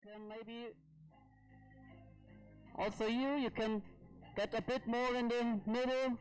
can maybe also you can get a bit more in the middle.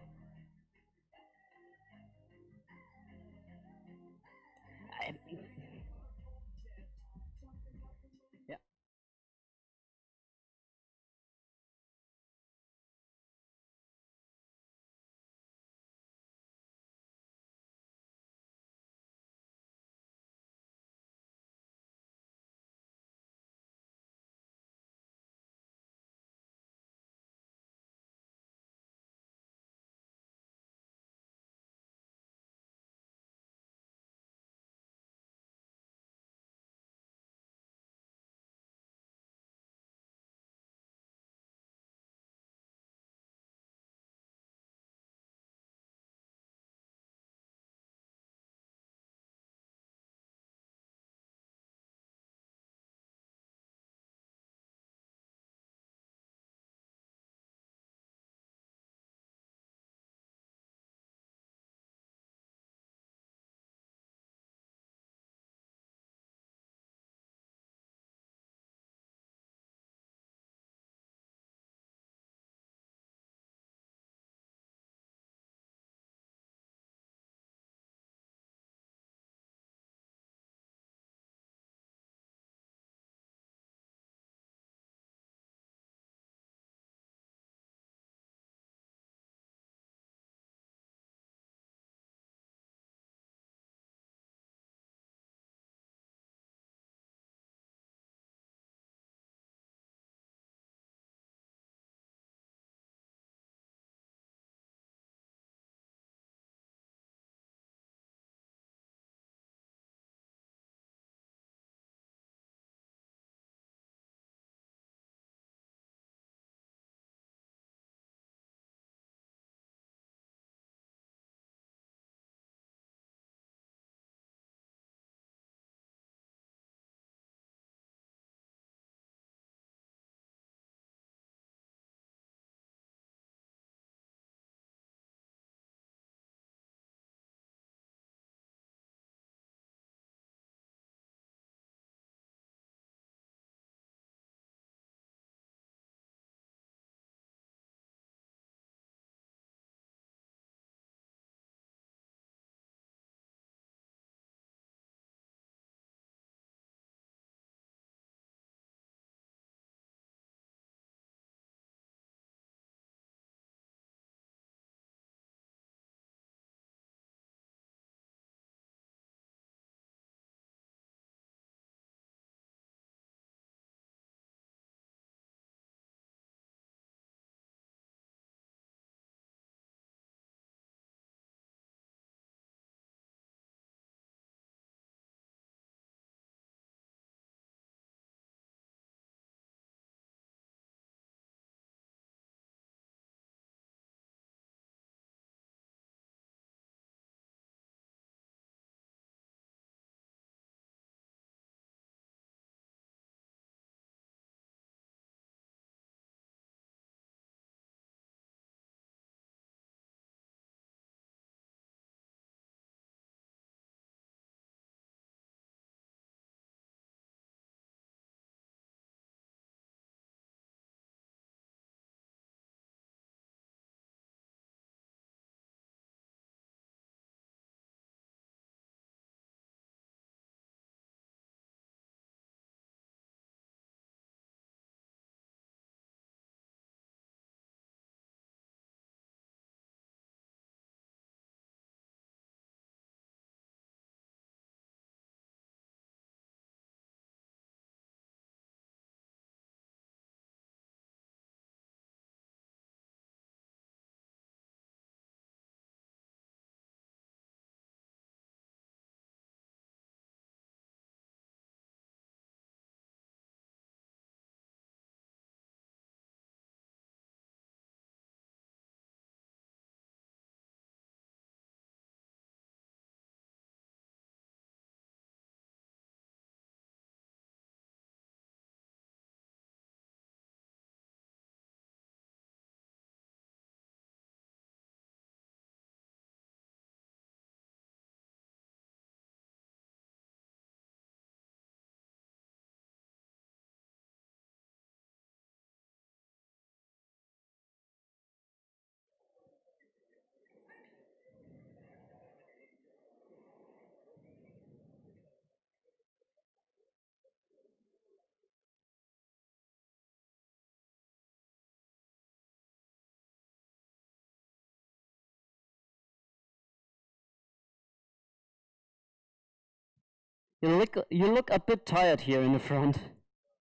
You look a bit tired here in the front.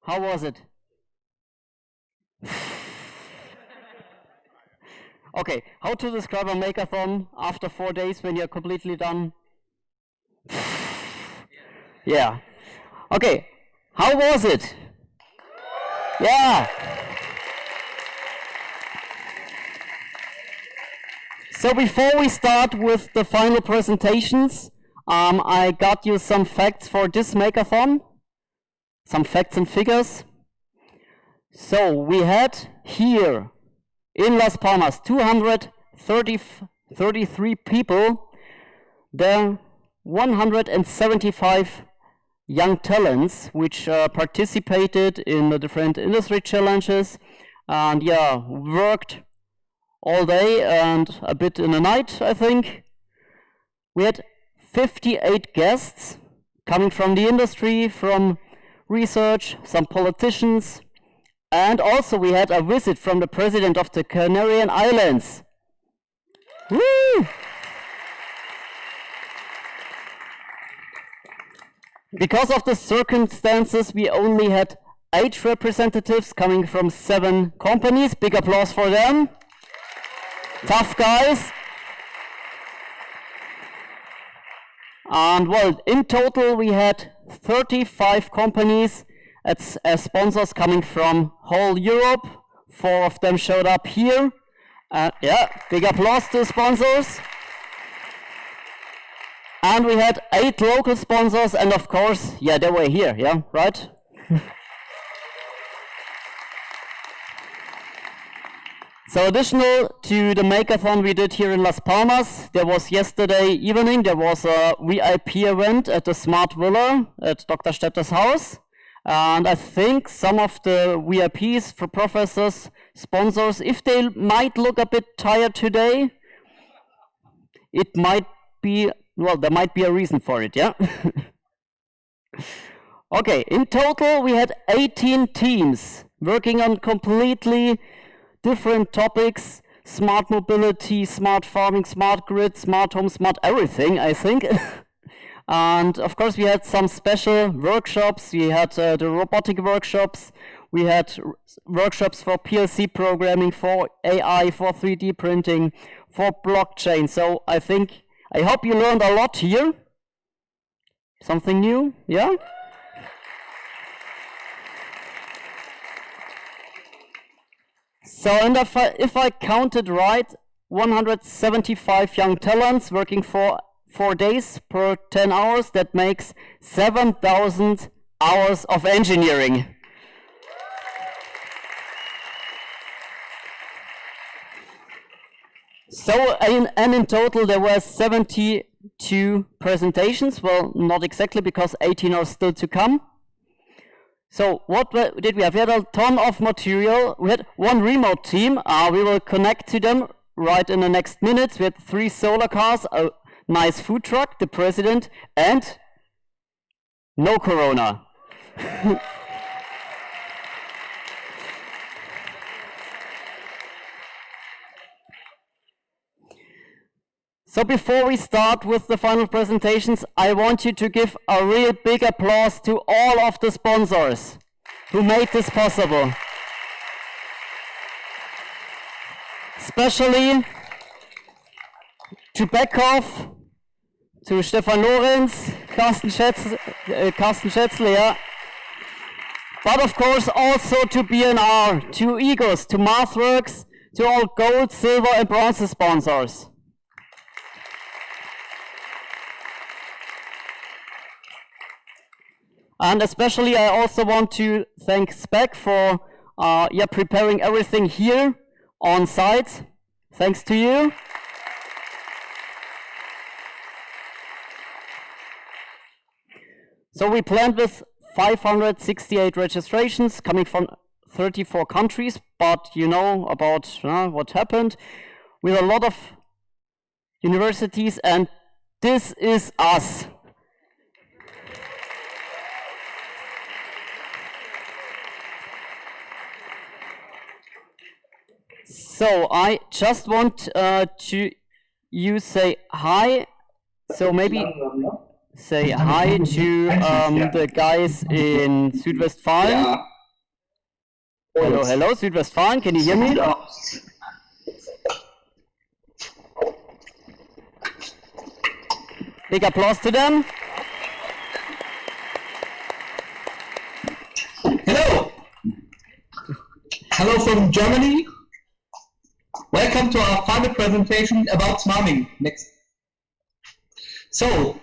How was it? Okay, how to describe a Makeathon after 4 days when you're completely done? Yeah. Okay, how was it? Yeah. So before we start with the final presentations, I got you some facts for this Makeathon, some facts and figures. So we had here in Las Palmas 233 people, there 175 young talents which participated in the different industry challenges and worked all day and a bit in the night, I think. We had 58 guests coming from the industry, from research, some politicians, and also we had a visit from the president of the Canarian Islands. Woo! Because of the circumstances, we only had 8 representatives coming from 7 companies. Big applause for them. Tough guys. And well, in total we had 35 companies as sponsors coming from whole Europe. 4 of them showed up here. Big applause to the sponsors. And we had 8 local sponsors, and of course, they were here, right? So additional to the Makeathon we did here in Las Palmas, there was yesterday evening, there was a VIP event at the Smart Villa at Dr. Stetter's house. And I think some of the VIPs, for professors, sponsors, if they might look a bit tired today, it might be, well, there might be a reason for it, yeah? Okay, in total we had 18 teams working on completely different topics: smart mobility, smart farming, smart grid, smart home, smart everything, I think. And of course we had some special workshops. We had the robotic workshops, we had workshops for PLC programming, for AI, for 3D printing, for blockchain. So I hope you learned a lot here. Something new, yeah? So, and if I counted right, 175 young talents working for 4 days per 10 hours, that makes 7,000 hours of engineering. So, and in total there were 72 presentations. Well, not exactly, because 18 are still to come. So what did we have? We had a ton of material. We had 1 remote team. We will connect to them right in the next minutes. We had 3 solar cars, a nice food truck, the president, and no corona. So before we start with the final presentations, I want you to give a real big applause to all of the sponsors who made this possible. Especially to Beckhoff, to Stefan Lorenz, Carsten Schätzle, yeah. But of course also to BNR, to Egos, to MathWorks, to all gold, silver and bronze sponsors. And especially I also want to thank Spec for preparing everything here on site. Thanks to you. So we planned with 568 registrations coming from 34 countries, but you know about what happened with a lot of universities, and this is us. So I just want to you say hi. So maybe say hi to the guys in Südwestfalen. Ja. Hello, hello, Südwestfalen, can you hear me? Big applause to them. Hello! Hello from Germany. Welcome to our final presentation about smarming. Next. So,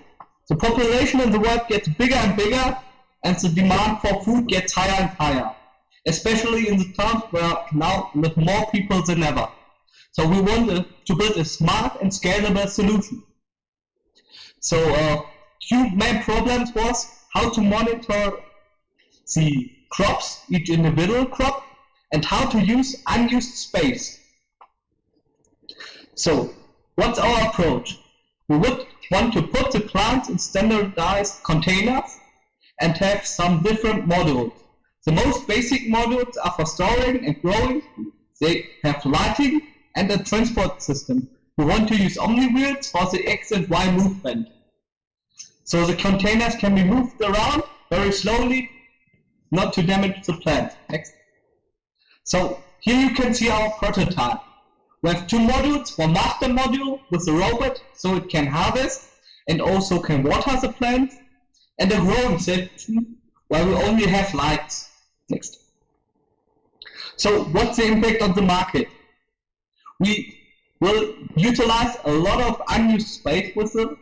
the population in the world gets bigger and bigger, and the demand for food gets higher and higher, especially in the towns where now live more people than ever. So we wanted to build a smart and scalable solution. So two main problems was how to monitor the crops, each individual crop, and how to use unused space. So what's our approach? We would want to put the plants in standardized containers and have some different modules. The most basic modules are for storing and growing. They have lighting and a transport system. We want to use omni-wheels for the X and Y movement. So the containers can be moved around very slowly, not to damage the plant. Next. So here you can see our prototype. We have two modules, one master module with a robot so it can harvest and also can water the plants, and a growing section where we only have lights. Next. So what's the impact on the market? We will utilize a lot of unused space with the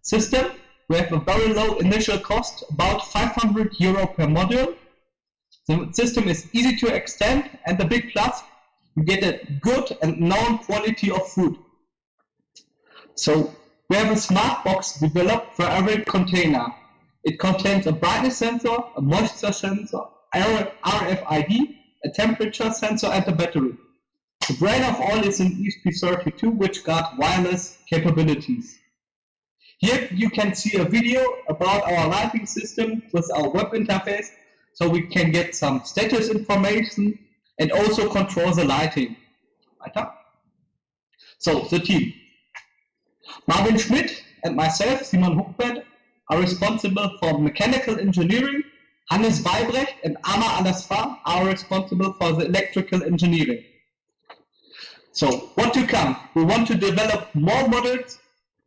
system. We have a very low initial cost, about €500 per module. The system is easy to extend, and the big plus, you get a good and known quality of food. So we have a smart box developed for every container. It contains a brightness sensor, a moisture sensor, RFID, a temperature sensor, and a battery. The brain of all is an ESP32, which got wireless capabilities. Here you can see a video about our lighting system with our web interface, so we can get some status information and also control the lighting. Weiter. So, the team. Marvin Schmidt and myself, Simon Huchbert, are responsible for mechanical engineering. Hannes Weibrecht and Ama Alasfar are responsible for the electrical engineering. So, what to come? We want to develop more models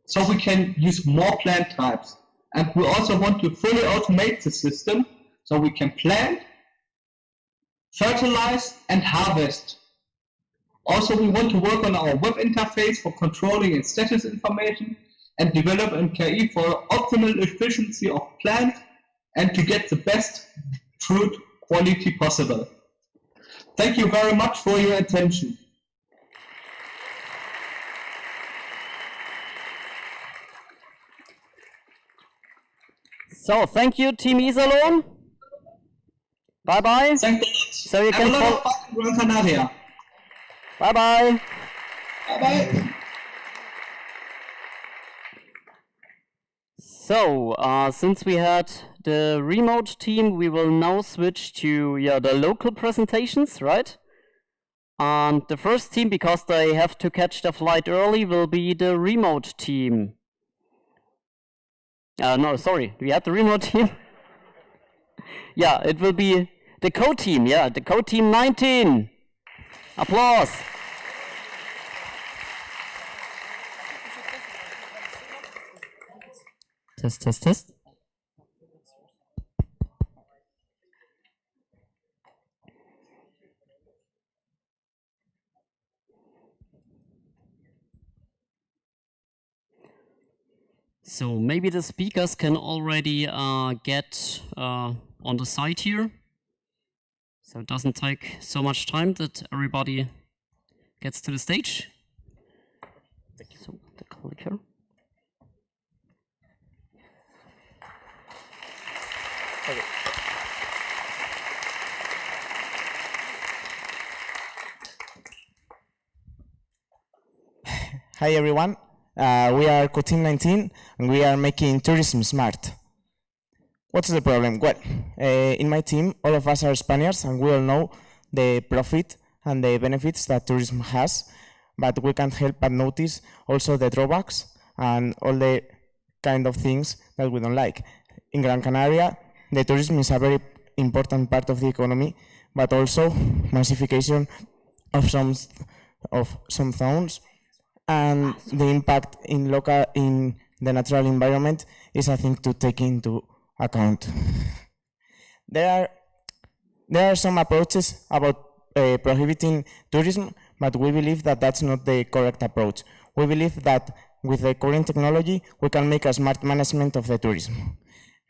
so we can use more plant types. And we also want to fully automate the system so we can plant, fertilize, and harvest. Also, we want to work on our web interface for controlling and status information and develop MKI for optimal efficiency of plants and to get the best fruit quality possible. Thank you very much for your attention. So, thank you, Team Iserlohn. Bye-bye. Thank you. So you Have can a lot of fun in Gran Canaria. Bye-bye. Bye-bye. So, since we had the remote team, we will now switch to the local presentations, right? And the first team, because they have to catch the flight early, will be the remote team. No, sorry, we had the remote team. Yeah, it will be the co-team, the co-team 19. Applause. Test, test, test. So maybe the speakers can already get on the side here. So it doesn't take so much time that everybody gets to the stage. So the clicker. Okay. Hi everyone, we are Co-Team 19 and we are making tourism smart. What's the problem? Well, in my team, all of us are Spaniards and we all know the profit and the benefits that tourism has, but we can't help but notice also the drawbacks and all the kind of things that we don't like. In Gran Canaria, the tourism is a very important part of the economy, but also massification of some zones, and the impact in the natural environment is a thing to take into account. There are some approaches about prohibiting tourism, but we believe that that's not the correct approach. We believe that with the current technology, we can make a smart management of the tourism.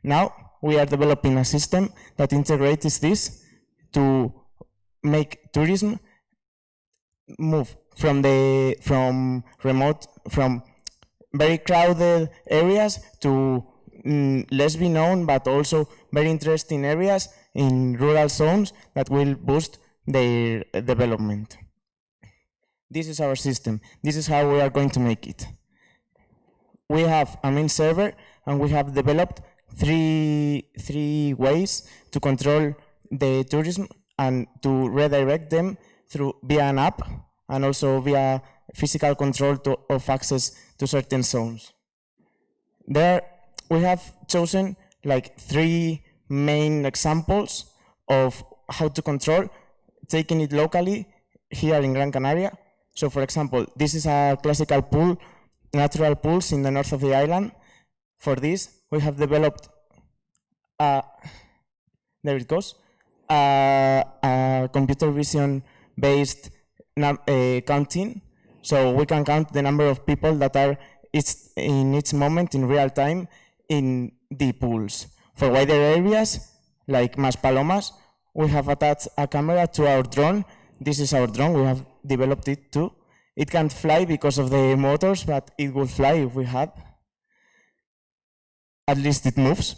Now, we are developing a system that integrates this to make tourism move from very crowded areas to less be known, but also very interesting areas in rural zones that will boost their development. This is our system. This is how we are going to make it. We have a main server, and we have developed three ways to control the tourism and to redirect them via an app and also via physical control of access to certain zones. There we have chosen like 3 main examples of how to control, taking it locally here in Gran Canaria. So for example, this is a classical pool, natural pools in the north of the island. For this, we have developed there it goes, a computer vision based counting. So we can count the number of people that are in each moment in real time in the pools. For wider areas, like Maspalomas, we have attached a camera to our drone. This is our drone, we have developed it too. It can't fly because of the motors, but it would fly if we had. At least it moves,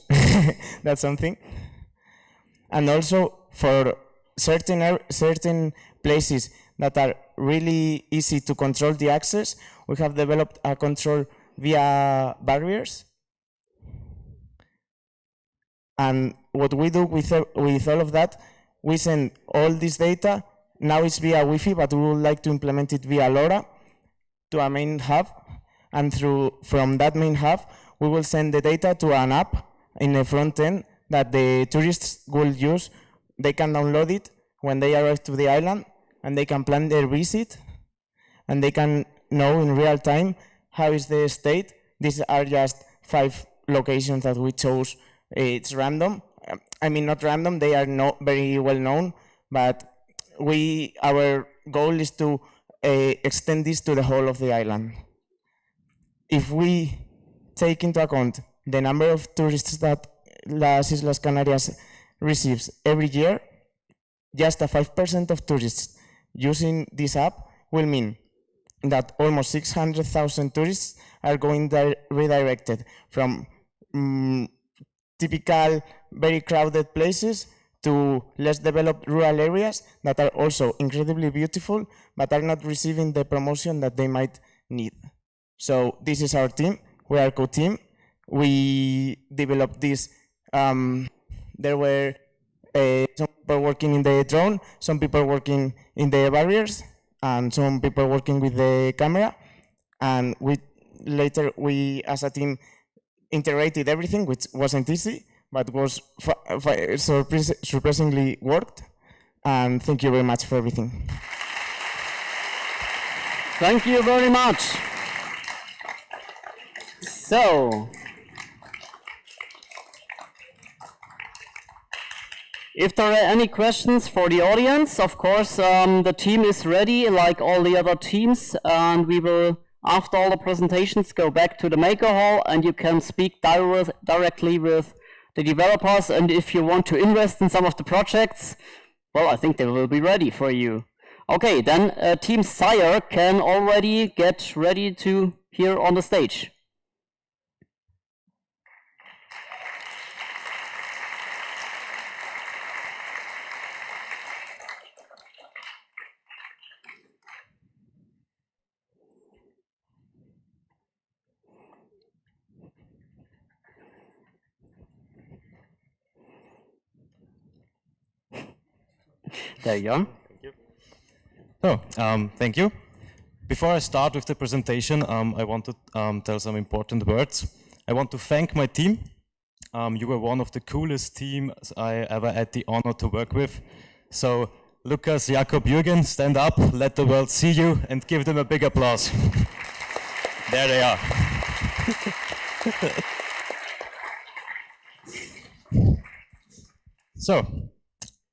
that's something. And also for certain places that are really easy to control the access, we have developed a control via barriers. And what we do with all of that, we send all this data. Now it's via Wi-Fi, but we would like to implement it via LoRa to a main hub. And from that main hub, we will send the data to an app in the front end that the tourists will use. They can download it when they arrive to the island, and they can plan their visit, and they can know in real time how is the state. These are just 5 locations that we chose. It's random. I mean, not random, they are not very well known, but our goal is to extend this to the whole of the island. If we take into account the number of tourists that Las Islas Canarias receives every year, just a 5% of tourists using this app will mean that almost 600,000 tourists are going redirected from typical, very crowded places to less developed rural areas that are also incredibly beautiful, but are not receiving the promotion that they might need. So this is our team. We are co-team. We developed this. There were some people working in the drone, some people working in the barriers, and some people working with the camera. And later we as a team integrated everything, which wasn't easy, but was surprisingly worked. And thank you very much for everything. Thank you very much. So, if there are any questions for the audience, of course, the team is ready, like all the other teams, and we will, after all the presentations, go back to the Maker Hall, and you can speak directly with the developers, and if you want to invest in some of the projects, well, I think they will be ready for you. Okay, then Team Sire can already get ready to here on the stage. There you are. Thank you. So, thank you. Before I start with the presentation, I want to tell some important words. I want to thank my team. You were one of the coolest teams I ever had the honor to work with. So Lukas, Jakob, Jürgen, stand up, let the world see you, and give them a big applause. There they are. So,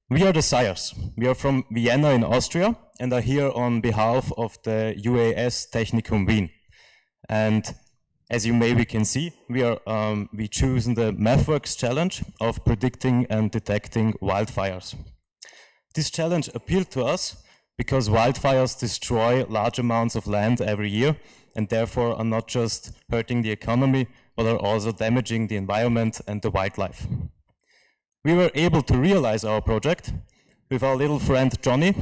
we are the Sires. We are from Vienna in Austria and are here on behalf of the UAS Technikum Wien. And as you maybe can see, we chosen the MathWorks challenge of predicting and detecting wildfires. This challenge appealed to us because wildfires destroy large amounts of land every year and therefore are not just hurting the economy, but are also damaging the environment and the wildlife. We were able to realize our project with our little friend Johnny,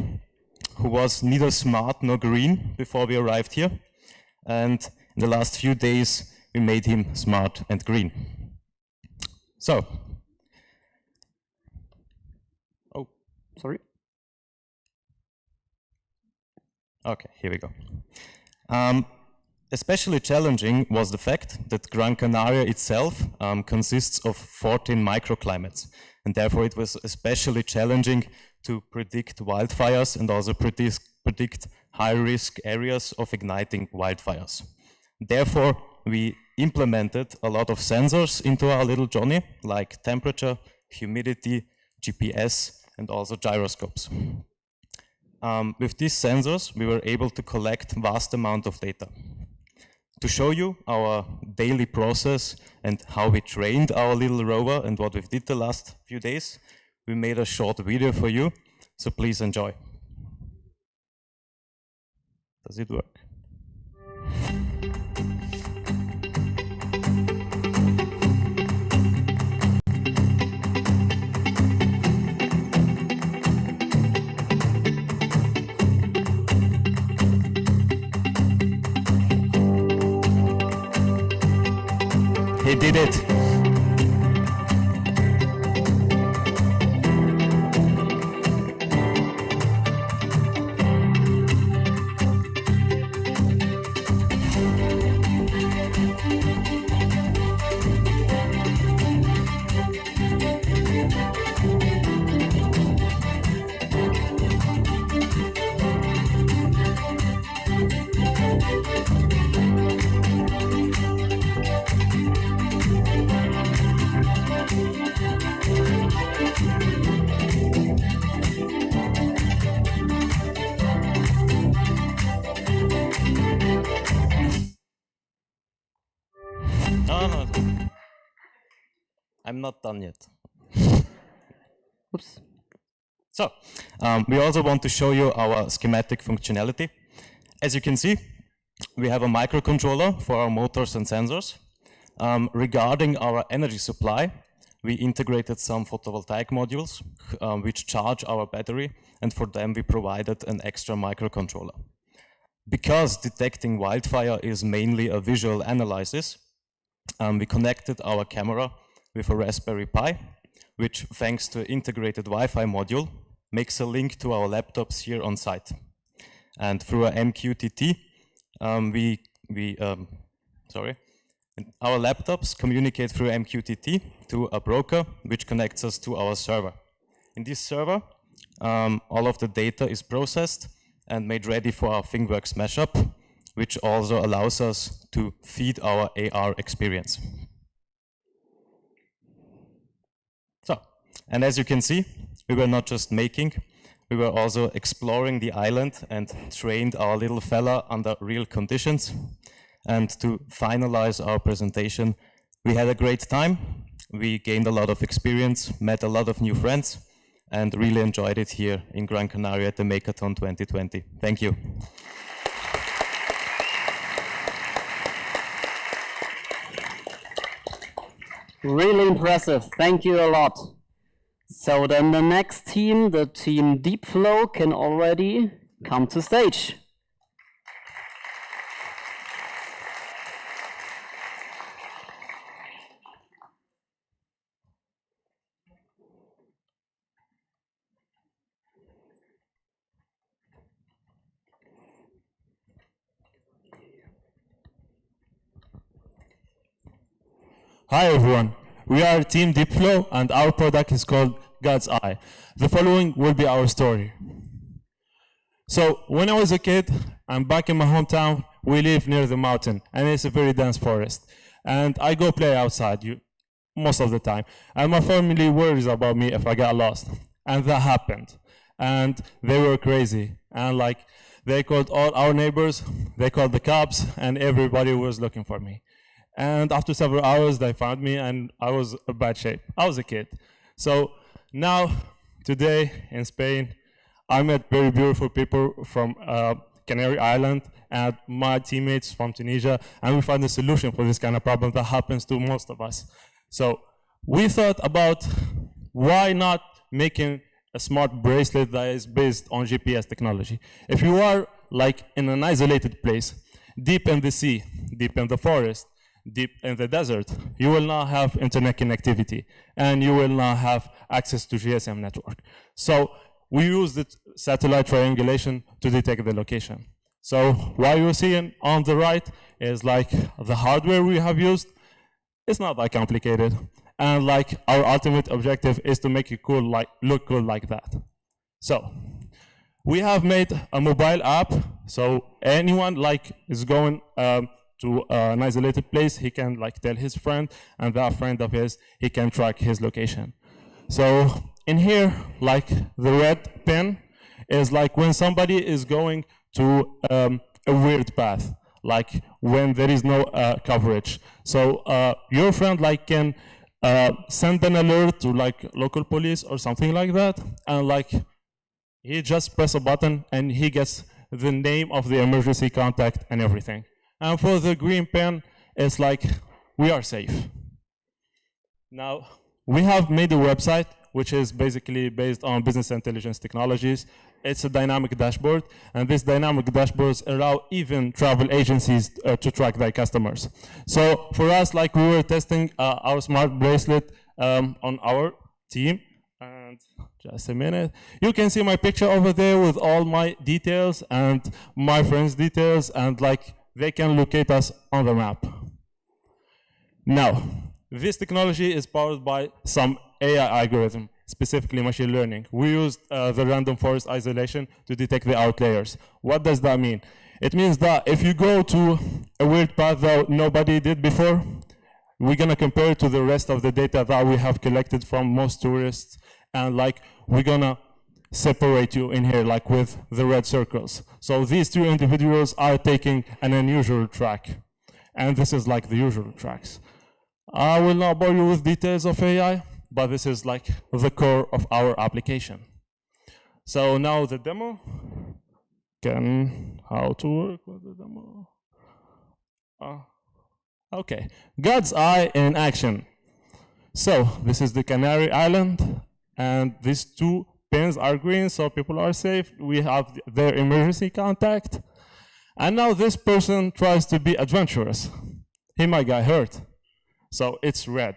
who was neither smart nor green before we arrived here. And in the last few days, we made him smart and green. So, Sorry. Okay, here we go. Especially challenging was the fact that Gran Canaria itself consists of 14 microclimates, and therefore it was especially challenging to predict wildfires and also predict high-risk areas of igniting wildfires. Therefore, we implemented a lot of sensors into our little Johnny, like temperature, humidity, GPS, and also gyroscopes. With these sensors, we were able to collect vast amount of data. To show you our daily process and how we trained our little rover and what we did the last few days, we made a short video for you, so please enjoy. Does it work? He did it. No, I'm not done yet. Oops. So, we also want to show you our schematic functionality. As you can see, we have a microcontroller for our motors and sensors. Regarding our energy supply, we integrated some photovoltaic modules which charge our battery, and for them we provided an extra microcontroller. Because detecting wildfire is mainly a visual analysis, we connected our camera with a Raspberry Pi, which, thanks to integrated Wi-Fi module, makes a link to our laptops here on site. And through a MQTT, our laptops communicate through MQTT to a broker, which connects us to our server. In this server, all of the data is processed and made ready for our ThingWorks mashup, which also allows us to feed our AR experience. So, and as you can see, we were not just making, we were also exploring the island and trained our little fella under real conditions. And to finalize our presentation, we had a great time. We gained a lot of experience, met a lot of new friends, and really enjoyed it here in Gran Canaria at the Makeathon 2020. Thank you. Really impressive. Thank you a lot. So then the next team, the team Deep Flow, can already come to stage. Hi everyone, we are Team Deepflow and our product is called God's Eye. The following will be our story. So when I was a kid, I'm back in my hometown, we live near the mountain and it's a very dense forest. And I go play outside most of the time. And my family worries about me if I get lost. And that happened. And they were crazy. And like they called all our neighbors, they called the cops, and everybody was looking for me. And after several hours, they found me, and I was in bad shape. I was a kid. So now, today in Spain, I met very beautiful people from Canary Island and my teammates from Tunisia, and we found a solution for this kind of problem that happens to most of us. So we thought about why not making a smart bracelet that is based on GPS technology. If you are like in an isolated place, deep in the sea, deep in the forest, deep in the desert, you will not have internet connectivity and you will not have access to GSM network. So we use the satellite triangulation to detect the location. So what you're seeing on the right is like the hardware we have used. It's not that complicated. And like our ultimate objective is to make it cool, like look cool like that. So we have made a mobile app. So anyone like is going to an isolated place, he can like tell his friend, and that friend of his, he can track his location. So in here, like the red pen is like when somebody is going to a weird path, like when there is no coverage. So your friend like can send an alert to like local police or something like that, and like he just press a button and he gets the name of the emergency contact and everything. And for the green pen, it's like we are safe. Now, we have made a website which is basically based on business intelligence technologies. It's a dynamic dashboard, and these dynamic dashboards allow even travel agencies to track their customers. So for us, like we were testing our smart bracelet on our team, and just a minute, you can see my picture over there with all my details and my friends' details, and like they can locate us on the map. Now, this technology is powered by some AI algorithm, specifically machine learning. We used the random forest isolation to detect the outliers. What does that mean? It means that if you go to a weird path that nobody did before, we're gonna compare it to the rest of the data that we have collected from most tourists, and like we're gonna separate you in here, like with the red circles. So these two individuals are taking an unusual track, and this is like the usual tracks. I will not bore you with details of AI, but this is like the core of our application. So now the demo. How to work with the demo? Okay, God's Eye in action. So this is the Canary Island, and these two pins are green, so people are safe. We have their emergency contact. And now this person tries to be adventurous. He might get hurt. So it's red.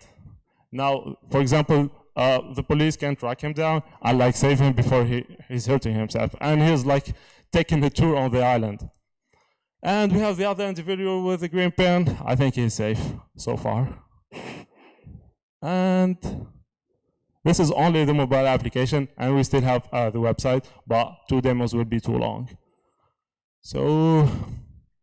Now, for example, the police can track him down and like save him before he's hurting himself. And he's like taking a tour on the island. And we have the other individual with the green pen. I think he's safe so far. And this is only the mobile application, and we still have the website, but 2 demos will be too long. So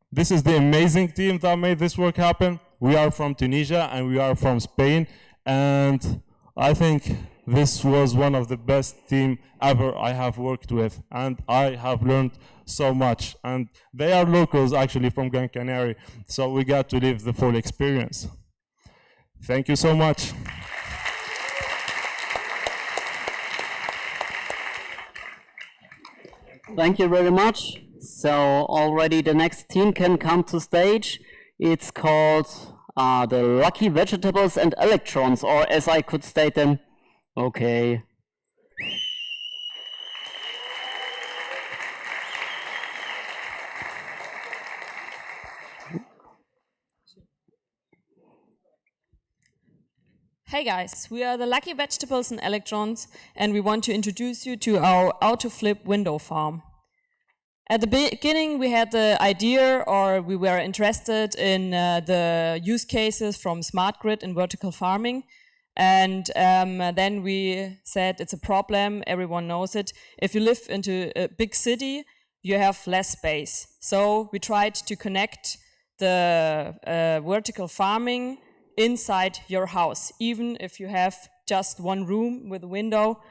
this is the amazing team that made this work happen. We are from Tunisia and we are from Spain, and I think this was one of the best teams ever I have worked with, and I have learned so much. And they are locals actually from Gran Canaria, so we got to live the full experience. Thank you so much. Thank you very much. So already the next team can come to stage. It's called the Lucky Vegetables and Electrons, or as I could state them, okay. Hey guys, we are the Lucky Vegetables and Electrons, and we want to introduce you to our auto-flip window farm. At the beginning, we had the idea, or we were interested in the use cases from smart grid and vertical farming. And then we said it's a problem, everyone knows it. If you live into a big city, you have less space. So we tried to connect the vertical farming inside your house. Even if you have just one room with a window,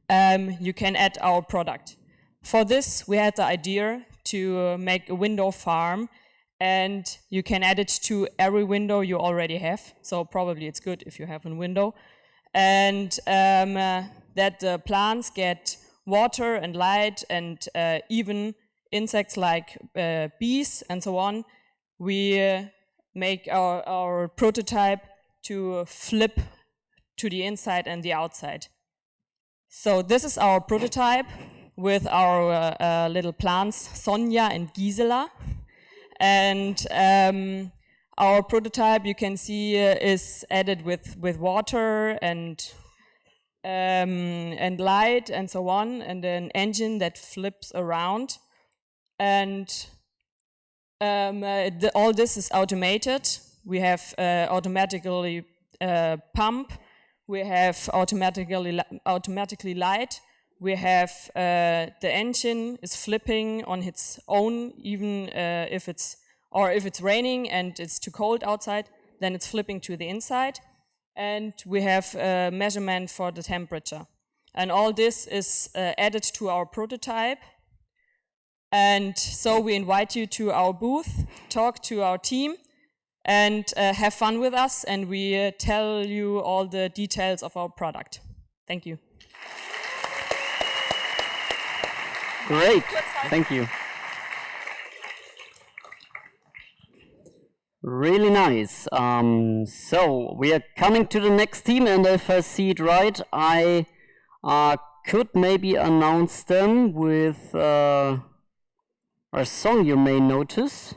you can add our product. For this, we had the idea to make a window farm, and you can add it to every window you already have. So probably it's good if you have a window. And that the plants get water and light and even insects like bees and so on. We make our prototype to flip to the inside and the outside. So this is our prototype with our little plants, Sonja and Gisela. And our prototype, you can see, is added with water and light and so on, and an engine that flips around. And all this is automated. We have automatically pump. We have automatically light. We have the engine is flipping on its own, even if it's raining and it's too cold outside, then it's flipping to the inside. And we have a measurement for the temperature. And all this is added to our prototype. And so we invite you to our booth, talk to our team, and have fun with us, and we tell you all the details of our product. Thank you. Great, thank you. Really nice. So we are coming to the next team, and if I see it right, I could maybe announce them with a song you may notice.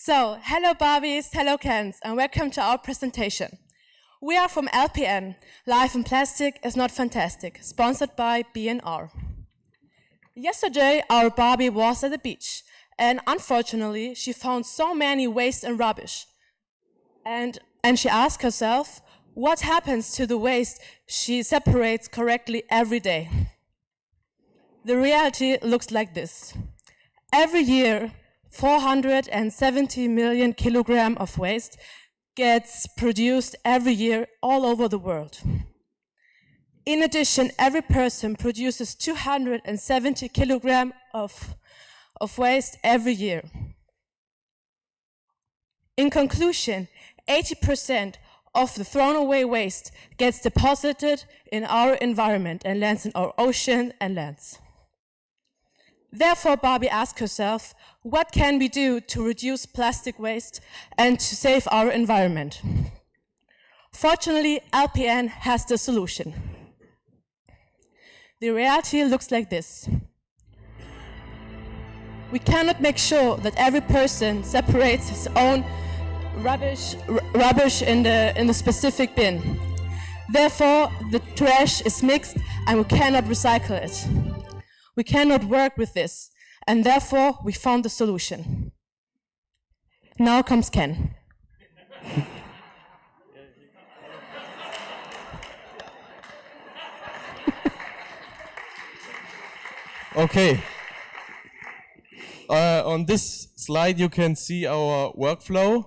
So, hello Barbies, hello Kens, and welcome to our presentation. We are from LPN, Life in Plastic is Not Fantastic, sponsored by B&R. Yesterday, our Barbie was at the beach, and unfortunately, she found so many waste and rubbish. And she asked herself, what happens to the waste she separates correctly every day? The reality looks like this. Every year, 470 million kilograms of waste gets produced every year all over the world. In addition, every person produces 270 kilograms of waste every year. In conclusion, 80% of the thrown away waste gets deposited in our environment and lands in our ocean and lands. Therefore, Barbie asked herself, what can we do to reduce plastic waste and to save our environment? Fortunately, LPN has the solution. The reality looks like this. We cannot make sure that every person separates his own rubbish in the specific bin. Therefore, the trash is mixed and we cannot recycle it. We cannot work with this, and therefore we found the solution. Now comes Ken. Okay. On this slide you can see our workflow.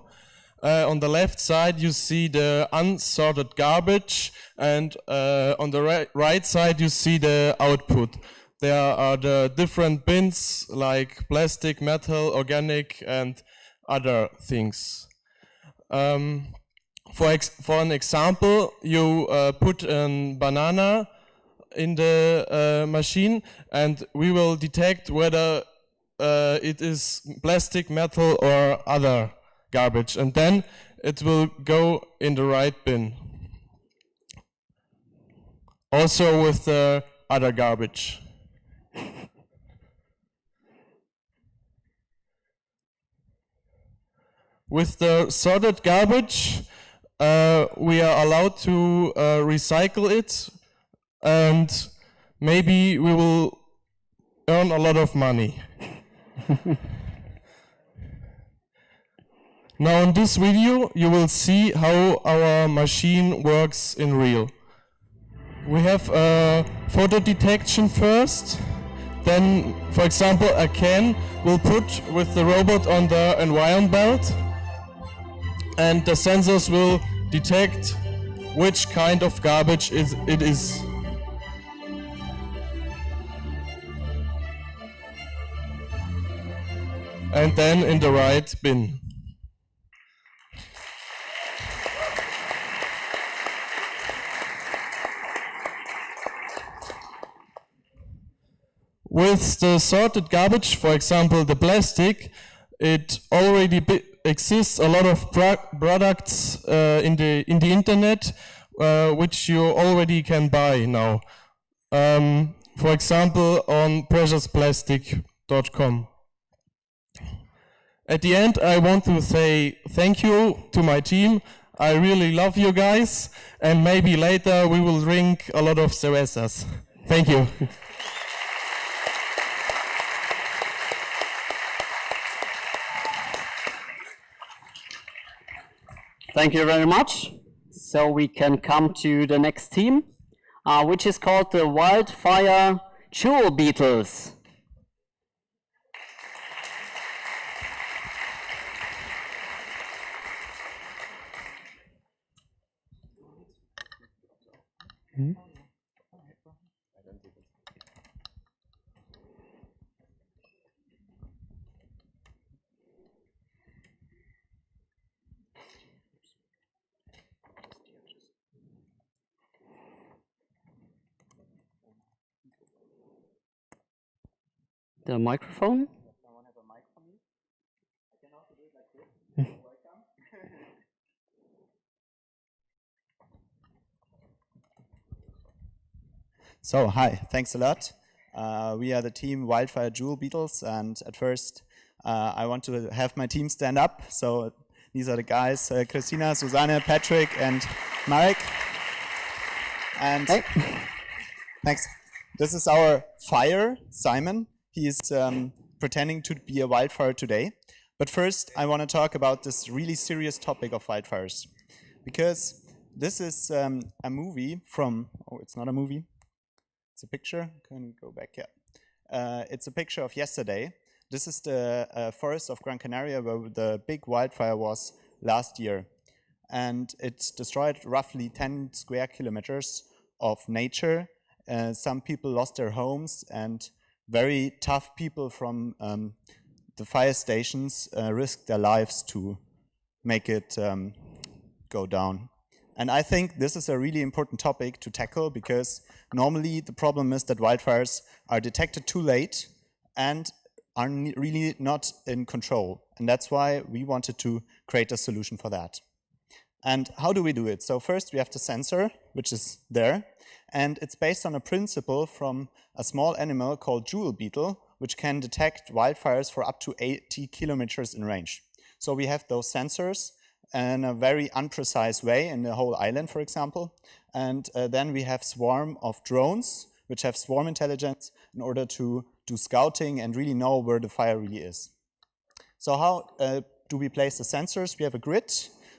On the left side you see the unsorted garbage, and on the right side you see the output. There are the different bins like plastic, metal, organic, and other things. For an example, you put a banana in the machine, and we will detect whether it is plastic, metal, or other garbage, and then it will go in the right bin. Also with the other garbage. With the sorted garbage, we are allowed to recycle it, and maybe we will earn a lot of money. Now in this video, you will see how our machine works in real. We have photo detection first. Then, for example, a can will put with the robot on the environment belt, and the sensors will detect which kind of garbage it is. And then in the right bin. With the sorted garbage, for example, the plastic, it already exists a lot of products in the internet which you already can buy now. For example, on preciousplastic.com. At the end, I want to say thank you to my team. I really love you guys, and maybe later we will drink a lot of cervezas. Thank you. Thank you very much. So we can come to the next team, which is called the Wildfire Jewel Beetles. The microphone? So, hi, thanks a lot. We are the team Wildfire Jewel Beetles, and at first I want to have my team stand up. So these are the guys, Christina, Susanne, Patrick, and Marek. And hey. Thanks. This is our fire, Simon. He's pretending to be a wildfire today. But first, I want to talk about this really serious topic of wildfires. Because this is a movie from, oh, it's not a movie. It's a picture. Can we go back? Yeah. It's a picture of yesterday. This is the forest of Gran Canaria where the big wildfire was last year. And it destroyed roughly 10 square kilometers of nature. Some people lost their homes, and very tough people from the fire stations risked their lives to make it go down. And I think this is a really important topic to tackle, because normally the problem is that wildfires are detected too late and are really not in control. And that's why we wanted to create a solution for that. And how do we do it? So first we have the sensor, which is there. And it's based on a principle from a small animal called jewel beetle, which can detect wildfires for up to 80 kilometers in range. So we have those sensors in a very imprecise way in the whole island, for example. And then we have swarm of drones, which have swarm intelligence in order to do scouting and really know where the fire really is. So how do we place the sensors? We have a grid,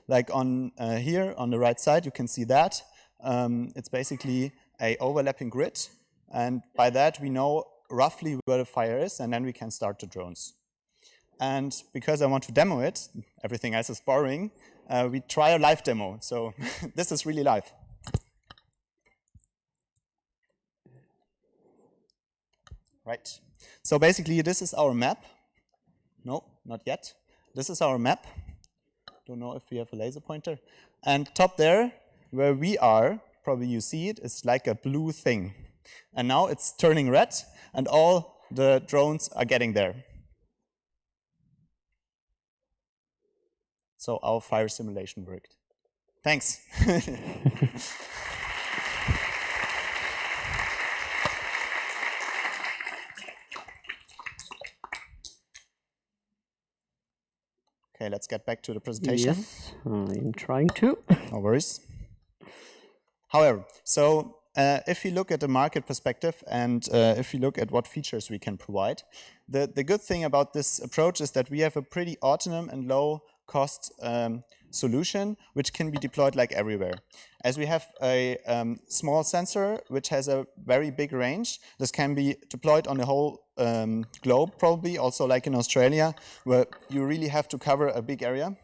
like on here on the right side, you can see that. It's basically an overlapping grid, and by that we know roughly where the fire is, and then we can start the drones. And because I want to demo it, everything else is boring, we try a live demo. So this is really live. Right. So basically this is our map. No, not yet. this is our map. Don't know if we have a laser pointer. And top there, where we are, probably you see it, it's like a blue thing. And now it's turning red, and all the drones are getting there. So our fire simulation worked. Thanks. Okay, let's get back to the presentation. Yes, I'm trying to. No worries. However, so if you look at the market perspective and if you look at what features we can provide, the good thing about this approach is that we have a pretty autonomous and low cost solution which can be deployed like everywhere. As we have a small sensor which has a very big range, this can be deployed on the whole globe, probably also like in Australia, where you really have to cover a big area.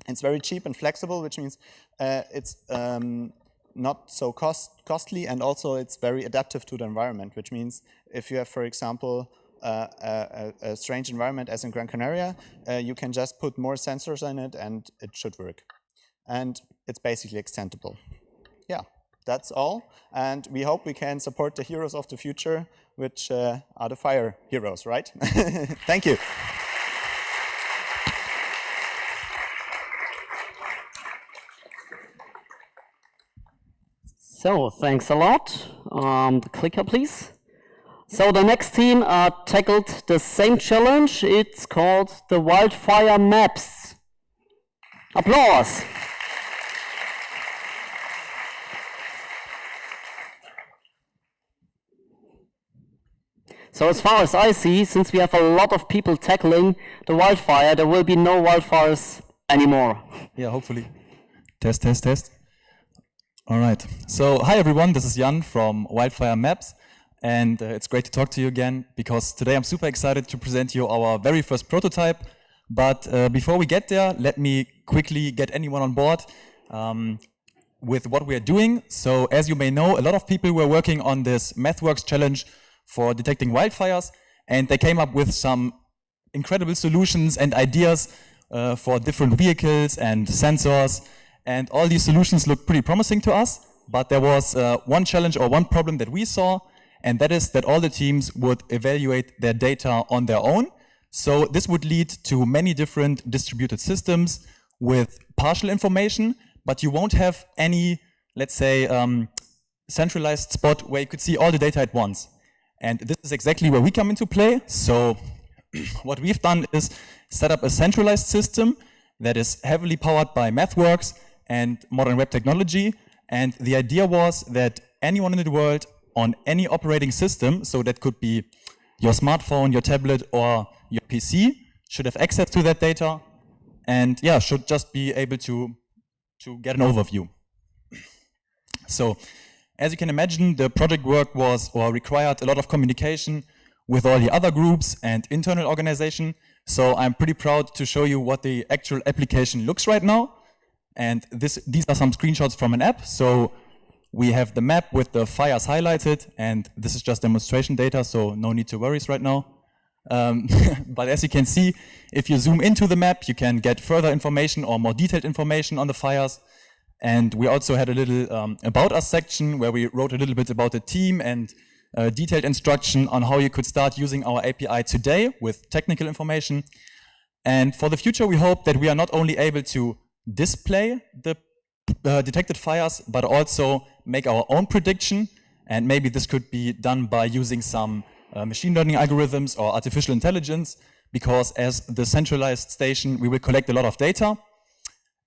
It's very cheap and flexible, which means it's not so costly, and also it's very adaptive to the environment, which means if you have, for example, a strange environment as in Gran Canaria, you can just put more sensors in it and it should work. And it's basically extendable. Yeah, that's all. And we hope we can support the heroes of the future, which are the fire heroes, right? Thank you. So, thanks a lot. The clicker, please. So the next team tackled the same challenge. It's called the Wildfire Maps. Applause. So as far as I see, since we have a lot of people tackling the wildfire, there will be no wildfires anymore. Yeah, hopefully. Test, test, test. All right. So hi everyone, this is Jan from Wildfire Maps. And it's great to talk to you again, because today I'm super excited to present you our very first prototype. But before we get there, let me quickly get anyone on board with what we are doing. So as you may know, a lot of people were working on this MathWorks challenge for detecting wildfires, and they came up with some incredible solutions and ideas for different vehicles and sensors. And all these solutions look pretty promising to us, but there was one challenge or one problem that we saw, and that is that all the teams would evaluate their data on their own. So this would lead to many different distributed systems with partial information, but you won't have any, let's say, centralized spot where you could see all the data at once. And this is exactly where we come into play. So what we've done is set up a centralized system that is heavily powered by MathWorks and modern web technology. And the idea was that anyone in the world on any operating system, so that could be your smartphone, your tablet, or your PC, should have access to that data, and yeah, should just be able to get an overview. So, as you can imagine, the project work was or required a lot of communication with all the other groups and internal organization. So I'm pretty proud to show you what the actual application looks right now. And these are some screenshots from an app. So we have the map with the fires highlighted, and this is just demonstration data, so no need to worry right now. But as you can see, if you zoom into the map, you can get further information or more detailed information on the fires. And we also had a little About Us section where we wrote a little bit about the team and detailed instruction on how you could start using our API today with technical information. And for the future, we hope that we are not only able to display the detected fires, but also make our own prediction. And maybe this could be done by using some machine learning algorithms or artificial intelligence, because as the centralized station, we will collect a lot of data.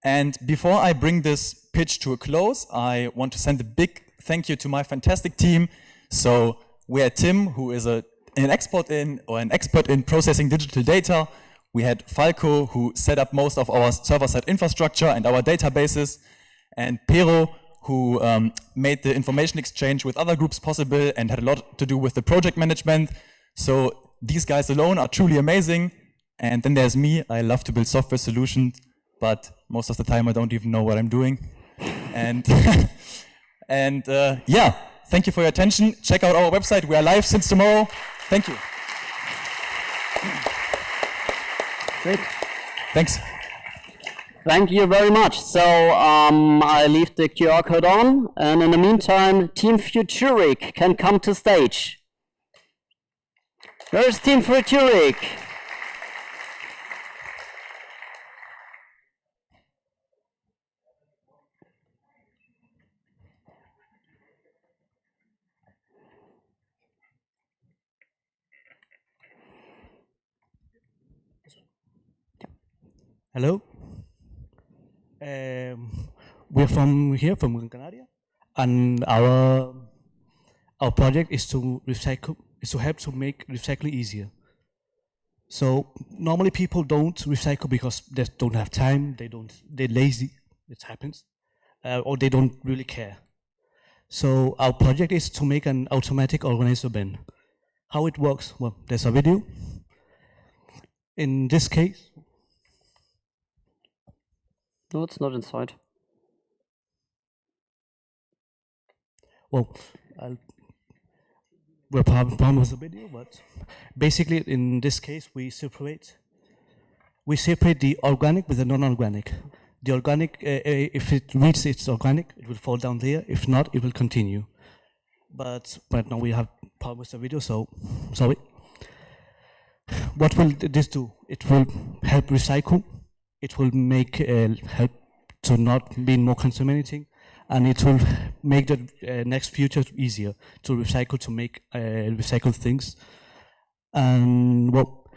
And before I bring this pitch to a close, I want to send a big thank you to my fantastic team. So we had Tim, who is an expert in processing digital data. We had Falco, who set up most of our server-side infrastructure and our databases, and Pero, who made the information exchange with other groups possible and had a lot to do with the project management. So these guys alone are truly amazing. And then there's me. I love to build software solutions, but most of the time I don't even know what I'm doing. And yeah, thank you for your attention. Check out our website. We are live since tomorrow. Thank you. Great. Thanks. Thank you very much. So I leave the QR code on, and in the meantime, Team Futuric can come to stage. Where's Team Futuric? Hello. We're from here, from Gran Canaria, and our project is to recycle, is to help to make recycling easier. So normally people don't recycle because they don't have time, they're lazy, it happens, or they don't really care. So our project is to make an automatic organizer bin. How it works? Well, there's a video. In this case, no, it's not inside. Well, we're problem with the video, but basically in this case we separate the organic with the non-organic. The organic, if it reaches its organic, it will fall down there. If not, it will continue. But right now we have problem with the video, so sorry. What will this do? It will help recycle. It will make help to not be more contaminating, and it will make the next future easier to recycle, to make recycled things. And well,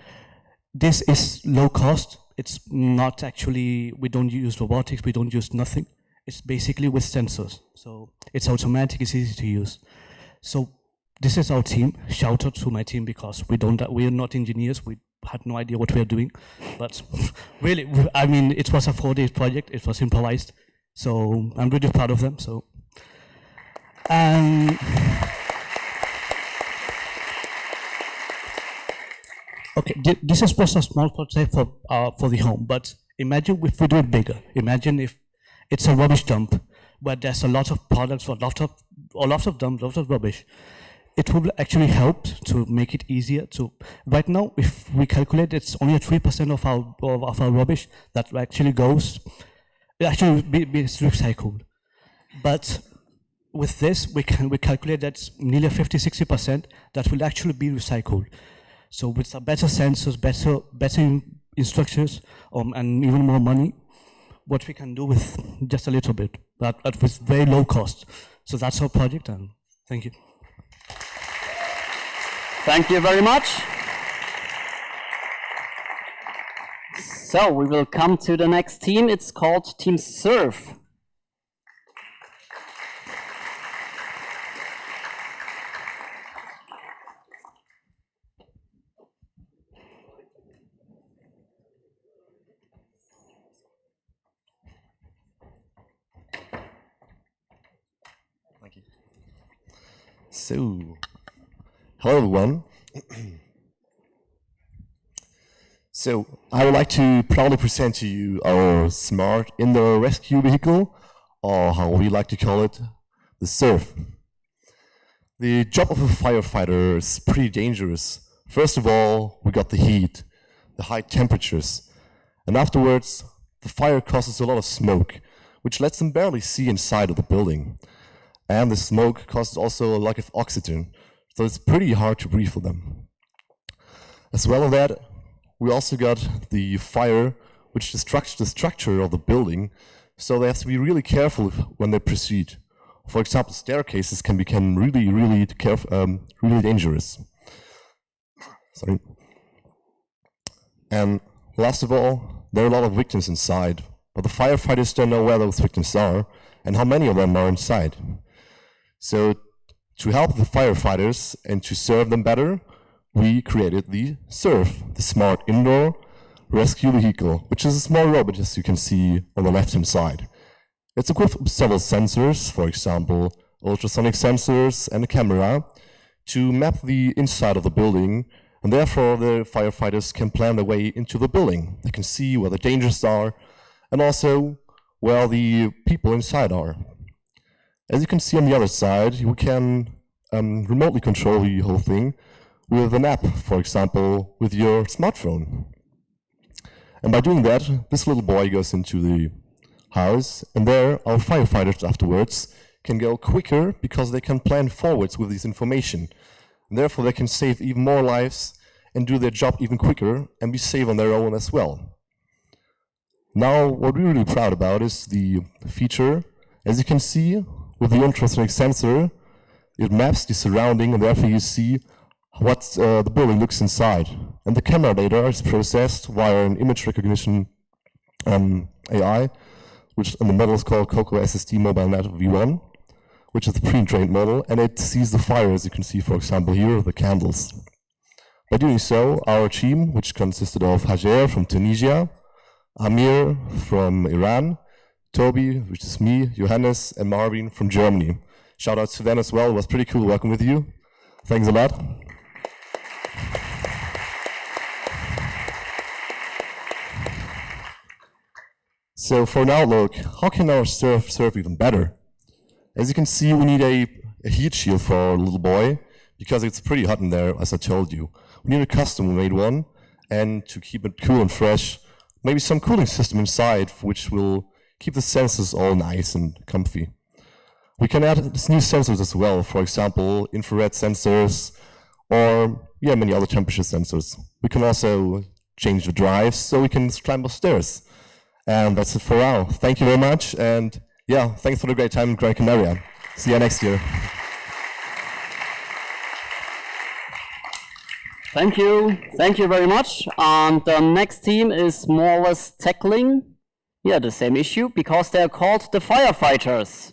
this is low cost. It's not actually, we don't use robotics, we don't use nothing. It's basically with sensors. So it's automatic, it's easy to use. So this is our team. Shout out to my team because we are not engineers. We had no idea what we are doing. But really, I mean, it was a 4-day project. It was improvised. So I'm really proud of them. So, okay, this is just a small project for the home. But imagine if we do it bigger. Imagine if it's a rubbish dump where there's a lot of products or lots of dumps, lots of rubbish. It will actually help to make it easier to. Right now, if we calculate, it's only 3% of our rubbish that actually goes. It actually be recycled. But with this, we calculate that's nearly 50-60% that will actually be recycled. So with some better sensors, better instructions, and even more money, what we can do with just a little bit, but with very low cost. So that's our project, and thank you. Thank you very much. So we will come to the next team. It's called Team Surf. Thank you. So, hello everyone. So, I would like to proudly present to you our smart indoor rescue vehicle, or how we like to call it, the SURF. The job of a firefighter is pretty dangerous. First of all, we got the heat, the high temperatures, and afterwards, the fire causes a lot of smoke, which lets them barely see inside of the building. And the smoke causes also a lack of oxygen, so it's pretty hard to breathe for them. As well as that, we also got the fire, which destructs the structure of the building, so they have to be really careful when they proceed. For example, staircases can become really, really dangerous. Sorry. And last of all, there are a lot of victims inside, but the firefighters don't know where those victims are and how many of them are inside. So, to help the firefighters and to serve them better, we created the SURF, the Smart Indoor Rescue Vehicle, which is a small robot, as you can see on the left-hand side. It's equipped with several sensors, for example, ultrasonic sensors and a camera, to map the inside of the building, and therefore the firefighters can plan their way into the building. They can see where the dangers are, and also where the people inside are. As you can see on the other side, you can remotely control the whole thing with an app, for example, with your smartphone. And by doing that, this little boy goes into the house, and there our firefighters afterwards can go quicker because they can plan forwards with this information. And therefore, they can save even more lives and do their job even quicker and be safe on their own as well. Now, what we're really proud about is the feature. As you can see, with the ultrasonic sensor, it maps the surrounding, and therefore you see what the building looks inside. And the camera data is processed via an image recognition AI, which in the model is called Coco SSD Mobile Net V1, which is the pre-trained model, and it sees the fire, as you can see, for example, here, the candles. By doing so, our team, which consisted of Hajer from Tunisia, Amir from Iran, Toby, which is me, Johannes, and Marvin from Germany. Shout out to them as well. It was pretty cool working with you. Thanks a lot. So for an outlook, how can our serve even better? As you can see, we need a heat shield for our little boy because it's pretty hot in there, as I told you. We need a custom-made one, and to keep it cool and fresh, maybe some cooling system inside, which will keep the sensors all nice and comfy. We can add these new sensors as well, for example, infrared sensors, or many other temperature sensors. We can also change the drives so we can climb up stairs. And that's it for now. Thank you very much, and thanks for the great time in Gran Canaria. See you next year. Thank you very much. And the next team is more or less tackling, the same issue, because they are called the firefighters.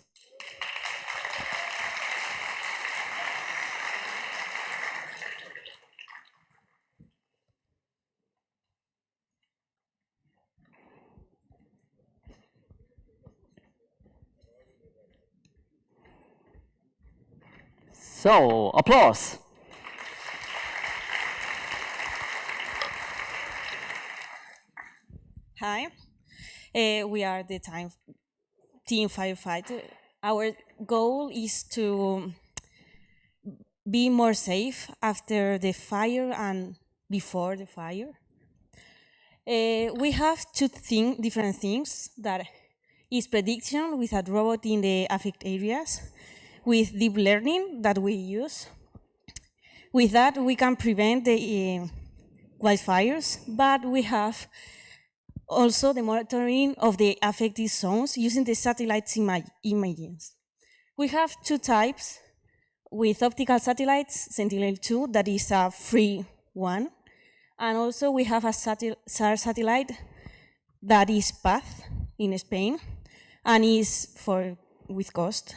So, applause. Hi, we are the team firefighter. Our goal is to be more safe after the fire and before the fire. We have two different things. That is prediction with a robot in the affected areas, with deep learning that we use. With that, we can prevent the wildfires, but we have also the monitoring of the affected zones using the satellite images. We have two types with optical satellites, Sentinel-2, that is a free one, and also we have a SAR satellite that is PATH in Spain and is with cost.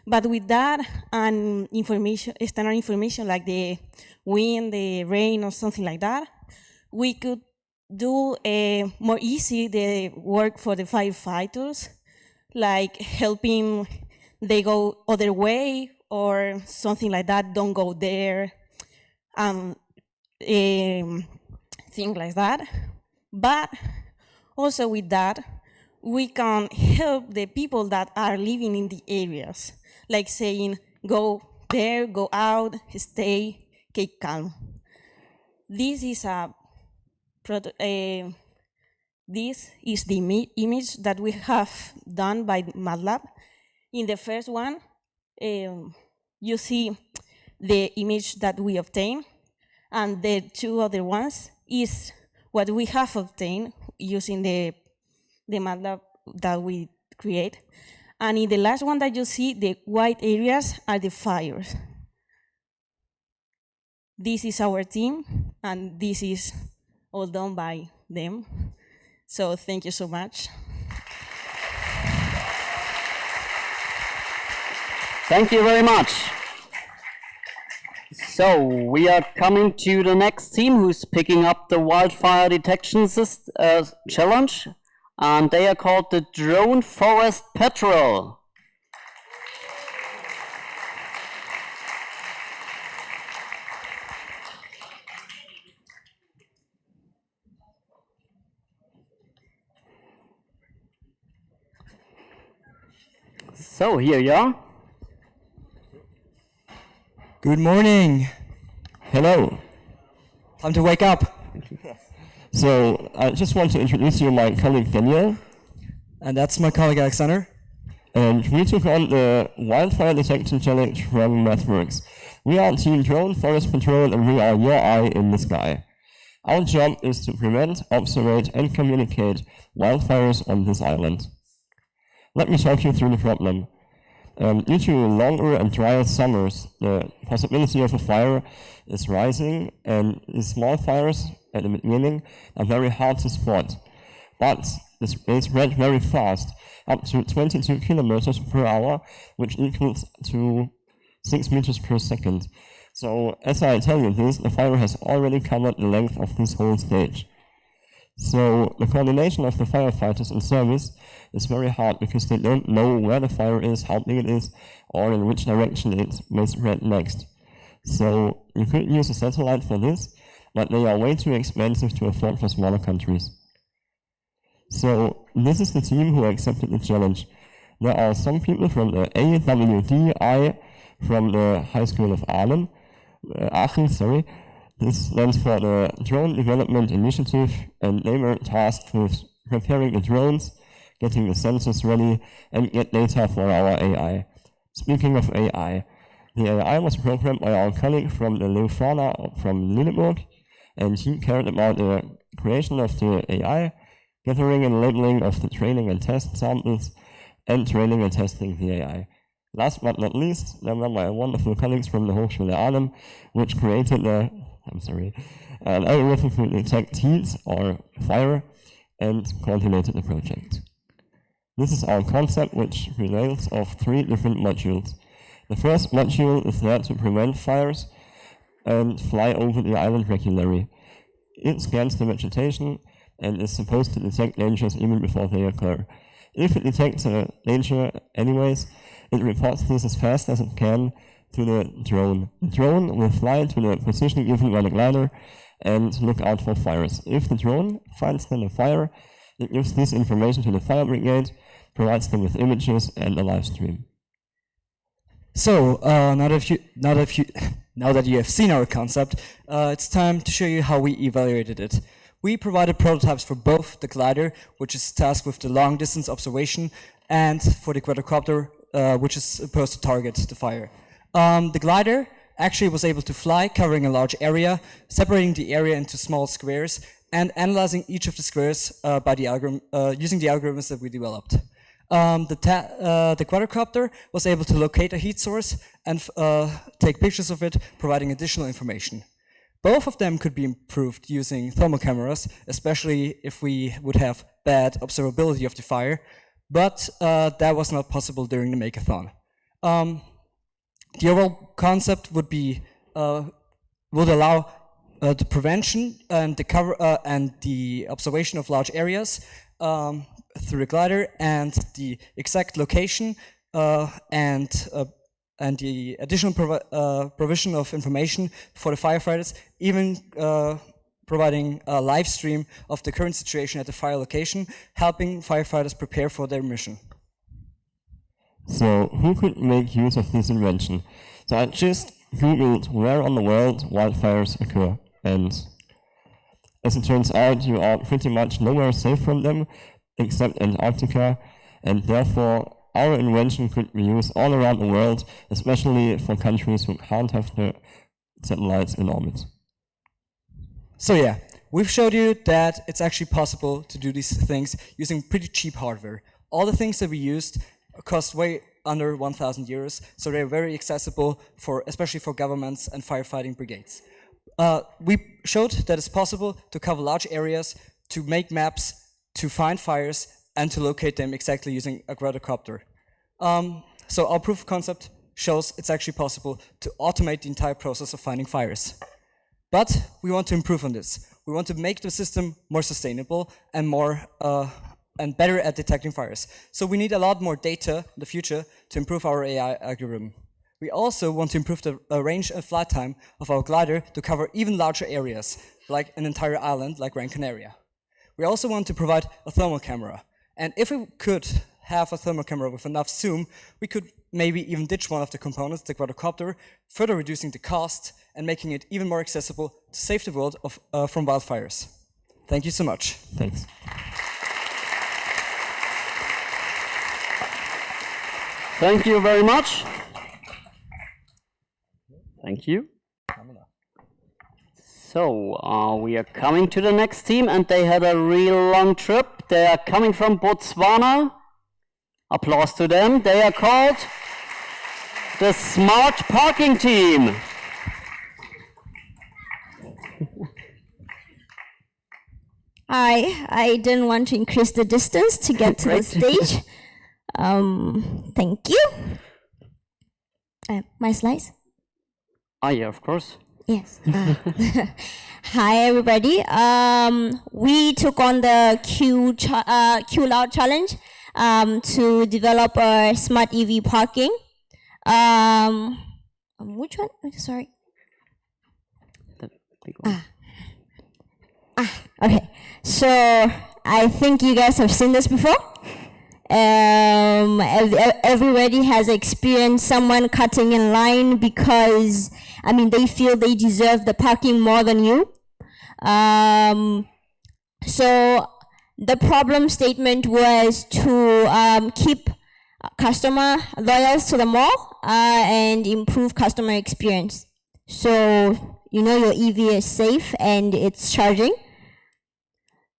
But with that and standard information like the wind, the rain, or something like that, we could do more easy the work for the firefighters, like helping they go other way or something like that, don't go there, things like that. But also with that, we can help the people that are living in the areas, like saying, go there, go out, stay, keep calm. This is this is the image that we have done by MATLAB. In the first one, you see the image that we obtained, and the two other ones is what we have obtained using the MATLAB that we create. And in the last one that you see, the white areas are the fires. This is our team, and this is all done by them. So thank you so much. Thank you very much. So we are coming to the next team who's picking up the wildfire detection challenge, and they are called the Drone Forest Patrol. So here you are. Good morning. Hello. Time to wake up. So I just want to introduce you my colleague Daniel. And that's my colleague Alexander. And we took on the wildfire detection challenge from MathWorks. We are Team Drone Forest Patrol and we are your eye in the sky. Our job is to prevent, observe and communicate wildfires on this island. Let me talk you through the problem. Due to longer and drier summers, the possibility of a fire is rising, and the small fires at the beginning are very hard to spot. But they spread very fast, up to 22 kilometers per hour, which equals to 6 meters per second. So as I tell you this, the fire has already covered the length of this whole stage. So the coordination of the firefighters in service is very hard because they don't know where the fire is, how big it is, or in which direction it may spread next. So you could use a satellite for this, but they are way too expensive to afford for smaller countries. So this is the team who accepted the challenge. There are some people from the AWDI from the High School of Aachen. This stands for the Drone Development Initiative, and they were tasked with preparing the drones, getting the sensors ready, and get data for our AI. Speaking of AI, the AI was programmed by our colleague from the Leuphana from Lüneburg, and he cared about the creation of the AI, gathering and labeling of the training and test samples, and training and testing the AI. Last but not least, there were my wonderful colleagues from the Hochschule Aachen, which created the an algorithm to detect heat or fire and coordinated the project. This is our concept, which relates of 3 different modules. The first module is there to prevent fires and fly over the island regularly. It scans the vegetation and is supposed to detect dangers even before they occur. If it detects a danger anyways, it reports this as fast as it can to the drone. The drone will fly to the position given by the glider and look out for fires. If the drone finds then a fire, it gives this information to the fire brigade, provides them with images and a live stream. So now that you have seen our concept, it's time to show you how we evaluated it. We provided prototypes for both the glider, which is tasked with the long distance observation, and for the quadrocopter, which is supposed to target the fire. The glider actually was able to fly, covering a large area, separating the area into small squares, and analyzing each of the squares by the algorithm, using the algorithms that we developed. The quadrocopter was able to locate a heat source and take pictures of it, providing additional information. Both of them could be improved using thermal cameras, especially if we would have bad observability of the fire, but that was not possible during the Makeathon. The overall concept would be would allow the prevention and the cover and the observation of large areas through the glider, and the exact location and the additional provision of information for the firefighters, even providing a live stream of the current situation at the fire location, helping firefighters prepare for their mission. So who could make use of this invention? So I just googled where on the world wildfires occur, and as it turns out, you are pretty much nowhere safe from them except Antarctica, and therefore our invention could be used all around the world, especially for countries who can't have the satellites in orbit. So yeah, we've showed you that it's actually possible to do these things using pretty cheap hardware. All the things that we used cost way under 1,000 euros, so they're very accessible for, especially for governments and firefighting brigades. We showed that it's possible to cover large areas, to make maps, to find fires, and to locate them exactly using a quadrocopter. So our proof of concept shows it's actually possible to automate the entire process of finding fires. But we want to improve on this. We want to make the system more sustainable and more and better at detecting fires. So we need a lot more data in the future to improve our AI algorithm. We also want to improve the range and flight time of our glider to cover even larger areas, like an entire island like Gran Canaria. We also want to provide a thermal camera. And if we could have a thermal camera with enough zoom, we could maybe even ditch one of the components, the quadrocopter, further reducing the cost and making it even more accessible to save the world from wildfires. Thank you so much. Thanks. Thank you very much. Thank you. So we are coming to the next team, and they had a real long trip. They are coming from Botswana. Applause to them. They are called the Smart Parking Team. I didn't want to increase the distance to get to the stage. Thank you. My slides? Yeah, of course. Yes. Hi, everybody. We took on the Q Loud challenge to develop a smart EV parking. Which one? Sorry. The big one. Okay. So I think you guys have seen this before. Everybody has experienced someone cutting in line because, I mean, they feel they deserve the parking more than you. So the problem statement was to keep customer loyal to the mall and improve customer experience. So you know your EV is safe and it's charging.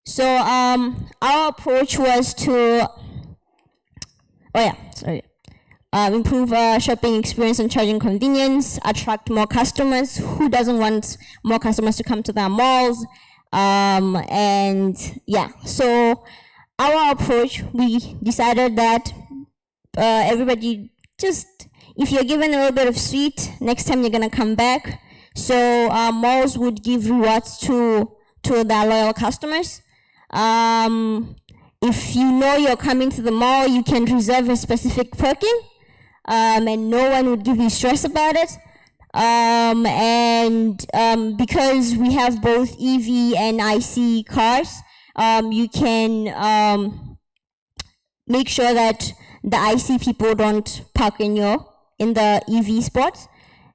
So our approach was to improve shopping experience and charging convenience, attract more customers. Who doesn't want more customers to come to their malls? And yeah, so our approach, we decided that everybody just, if you're given a little bit of sweet, next time you're gonna come back. So malls would give rewards to their loyal customers. If you know you're coming to the mall, you can reserve a specific parking, and no one would give you stress about it. Because we have both EV and IC cars, you can make sure that the IC people don't park in the EV spots.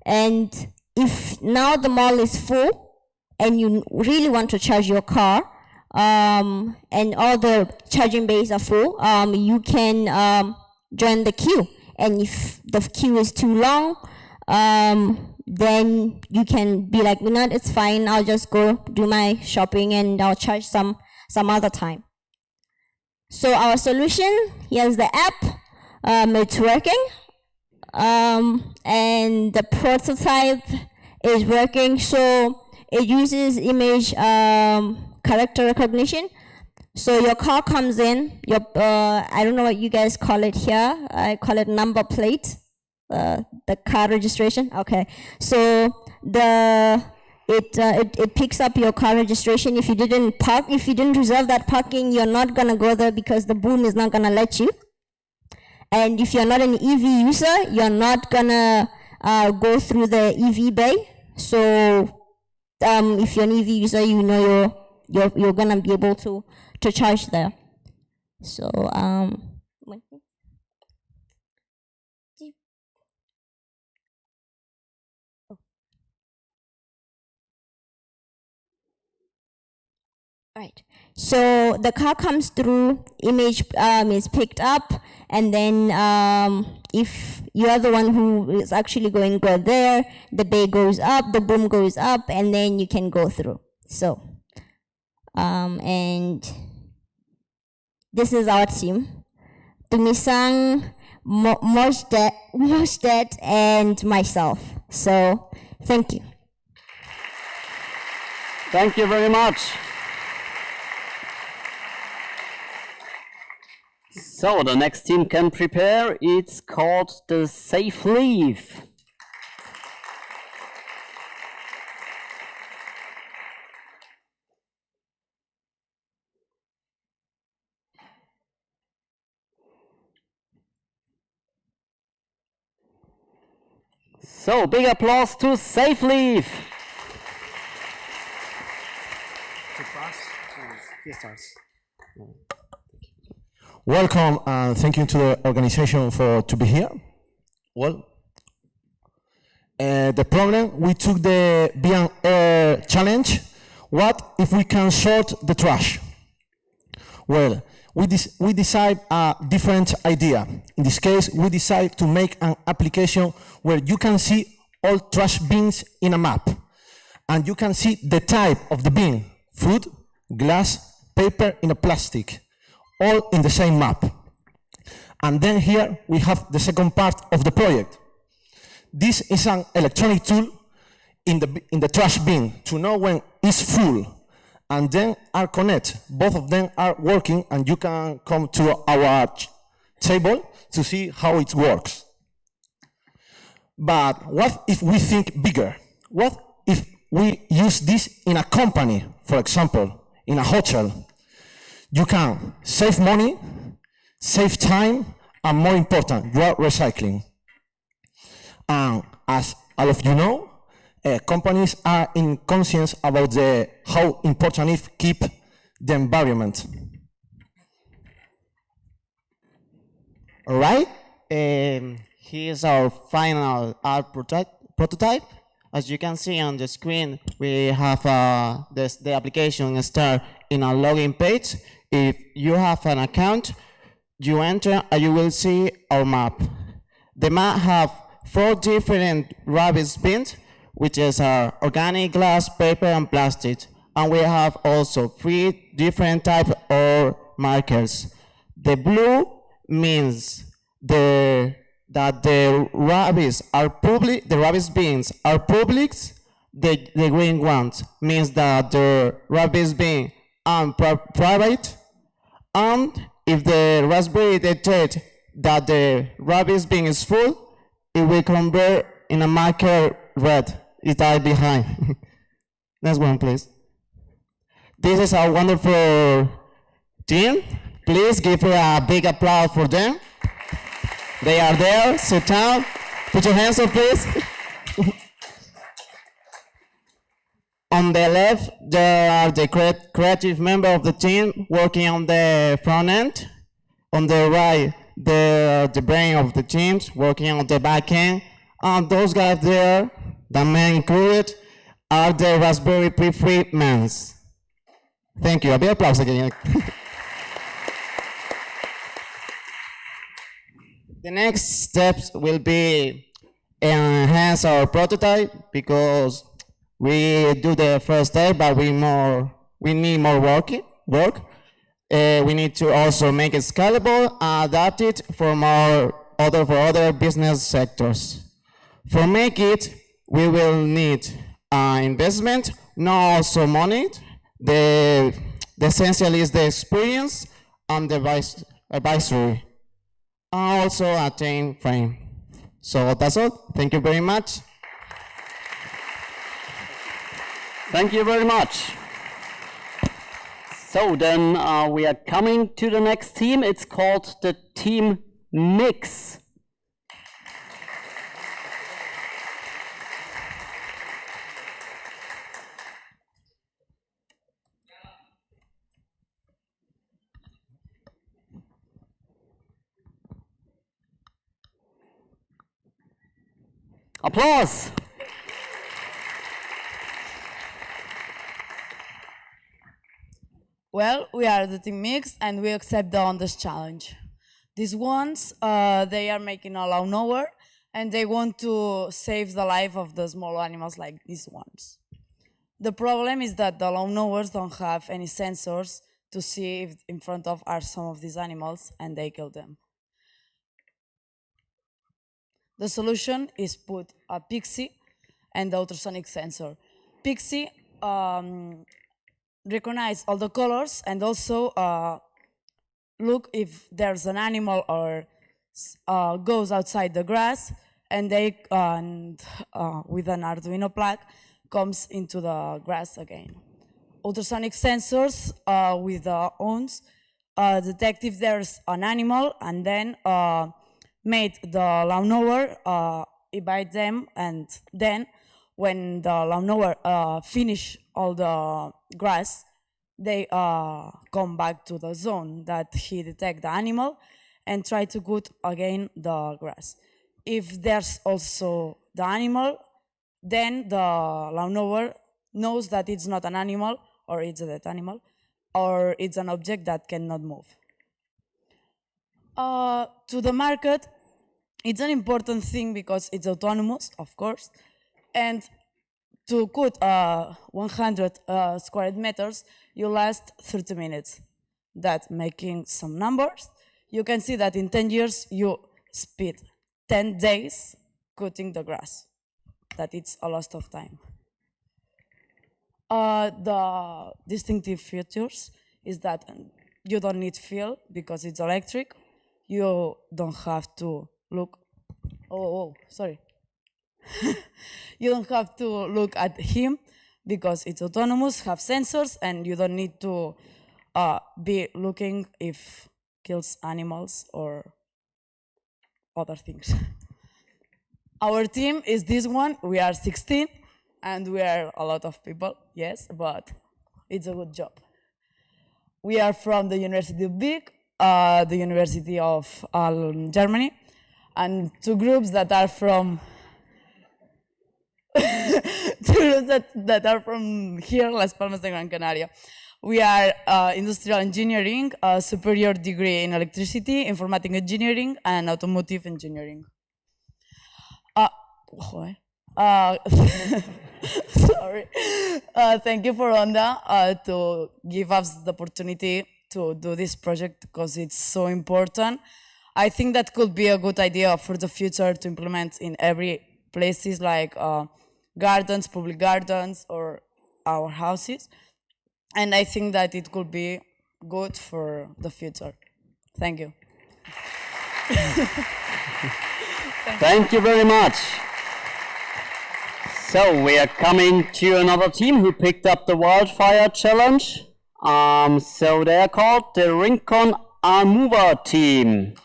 And if now the mall is full and you really want to charge your car, and all the charging bays are full, you can join the queue. And if the queue is too long, then you can be like, no, it's fine, I'll just go do my shopping and I'll charge some other time. So our solution, here's the app, it's working, and the prototype is working. So it uses image character recognition. So your car comes in, I don't know what you guys call it here, I call it number plate, the car registration. Okay, so it picks up your car registration. If you didn't reserve that parking, you're not gonna go there because the boom is not gonna let you. And if you're not an EV user, you're not gonna go through the EV bay. So if you're an EV user, you know you're gonna be able to charge there. So right. So the car comes through, image is picked up, and then if you are the one who is actually going to go there, the bay goes up, the boom goes up, and then you can go through. So, and this is our team. Tumisang, Mosdet, and myself. So, thank you. Thank you very much. So the next team can prepare. It's called the Safe Leave. So big applause to Safe Leave. Welcome and thank you to the organization to be here. Well, the problem, we took the B&R challenge What if we can sort the trash? Well, we decide a different idea. In this case, we decide to make an application where you can see all trash bins in a map. And you can see the type of the bin: food, glass, paper in a plastic, all in the same map. And then here we have the second part of the project. This is an electronic tool in the trash bin to know when it's full, and then are connected. Both of them are working, and you can come to our table to see how it works. But what if we think bigger? What if we use this in a company, for example, in a hotel? You can save money, save time, and more important, you are recycling. And as all of you know, companies are in conscience about how important it is to keep the environment. All right, here's our final art prototype. As you can see on the screen, we have the application start in a login page. If you have an account, you enter and you will see our map. The map have 4 different rubbish bins, which is organic, glass, paper, and plastic. And we have also 3 different types of markers. The blue means that the rubbish are public, the rubbish bins are public. The green ones means that the rubbish bin are private. And if the Raspberry detects that the rubbish bin is full, it will convert in a marker red. It's right behind. Next one, please. This is our wonderful team. Please give a big applause for them. They are there. Sit down. Put your hands up, please. On the left, there are the creative members of the team working on the front end. On the right, the brain of the teams working on the back end. And those guys there, the men included, are the Raspberry Pi free men. Thank you. A big applause again. The next steps will be enhance our prototype, because we do the first step, but we need more work. We need to also make it scalable and adapt it for other business sectors. For make it, we will need investment, not also money. The essential is the experience and the advisory, and also a time frame. So that's all. Thank you very much. Thank you very much. So then we are coming to the next team. It's called the Team Mix. Applause. Well, we are the Team Mix and we accept the Ondas challenge. These ones, they are making a lawnmower and they want to save the life of the small animals like these ones. The problem is that the lawnmowers don't have any sensors to see if in front of are some of these animals and they kill them. The solution is put a Pixie and the ultrasonic sensor. Pixie recognize all the colors and also look if there's an animal or goes outside the grass, and they with an Arduino plug comes into the grass again. Ultrasonic sensors with the ONS detect if there's an animal and then made the lawnmower evade them, and then when the lawnmower finish all the grass, they come back to the zone that he detect the animal and try to cut again the grass. If there's also the animal, then the lawnmower knows that it's not an animal, or it's a dead animal, or it's an object that cannot move. To the market, it's an important thing because it's autonomous, of course, and to cut 100 square meters, you last 30 minutes. That, making some numbers, you can see that in 10 years you spend 10 days cutting the grass. That it's a loss of time. The distinctive features is that you don't need fuel because it's electric. You don't have to look. Sorry. You don't have to look at him because it's autonomous, have sensors, and you don't need to be looking if kills animals or other things. Our team is this one. We are 16, and we are a lot of people, yes, but it's a good job. We are from the University of Vic, the University of Germany, and two groups that are from that are from here, Las Palmas de Gran Canaria. We are industrial engineering, a superior degree in electricity, informatic engineering, and automotive engineering. Sorry. Thank you for Onda to give us the opportunity to do this project because it's so important. I think that could be a good idea for the future to implement in every places like gardens, public gardens, or our houses. And I think that it could be good for the future. Thank you. Thank you very much. So we are coming to another team who picked up the wildfire challenge. So they are called the Rincon Almuva team.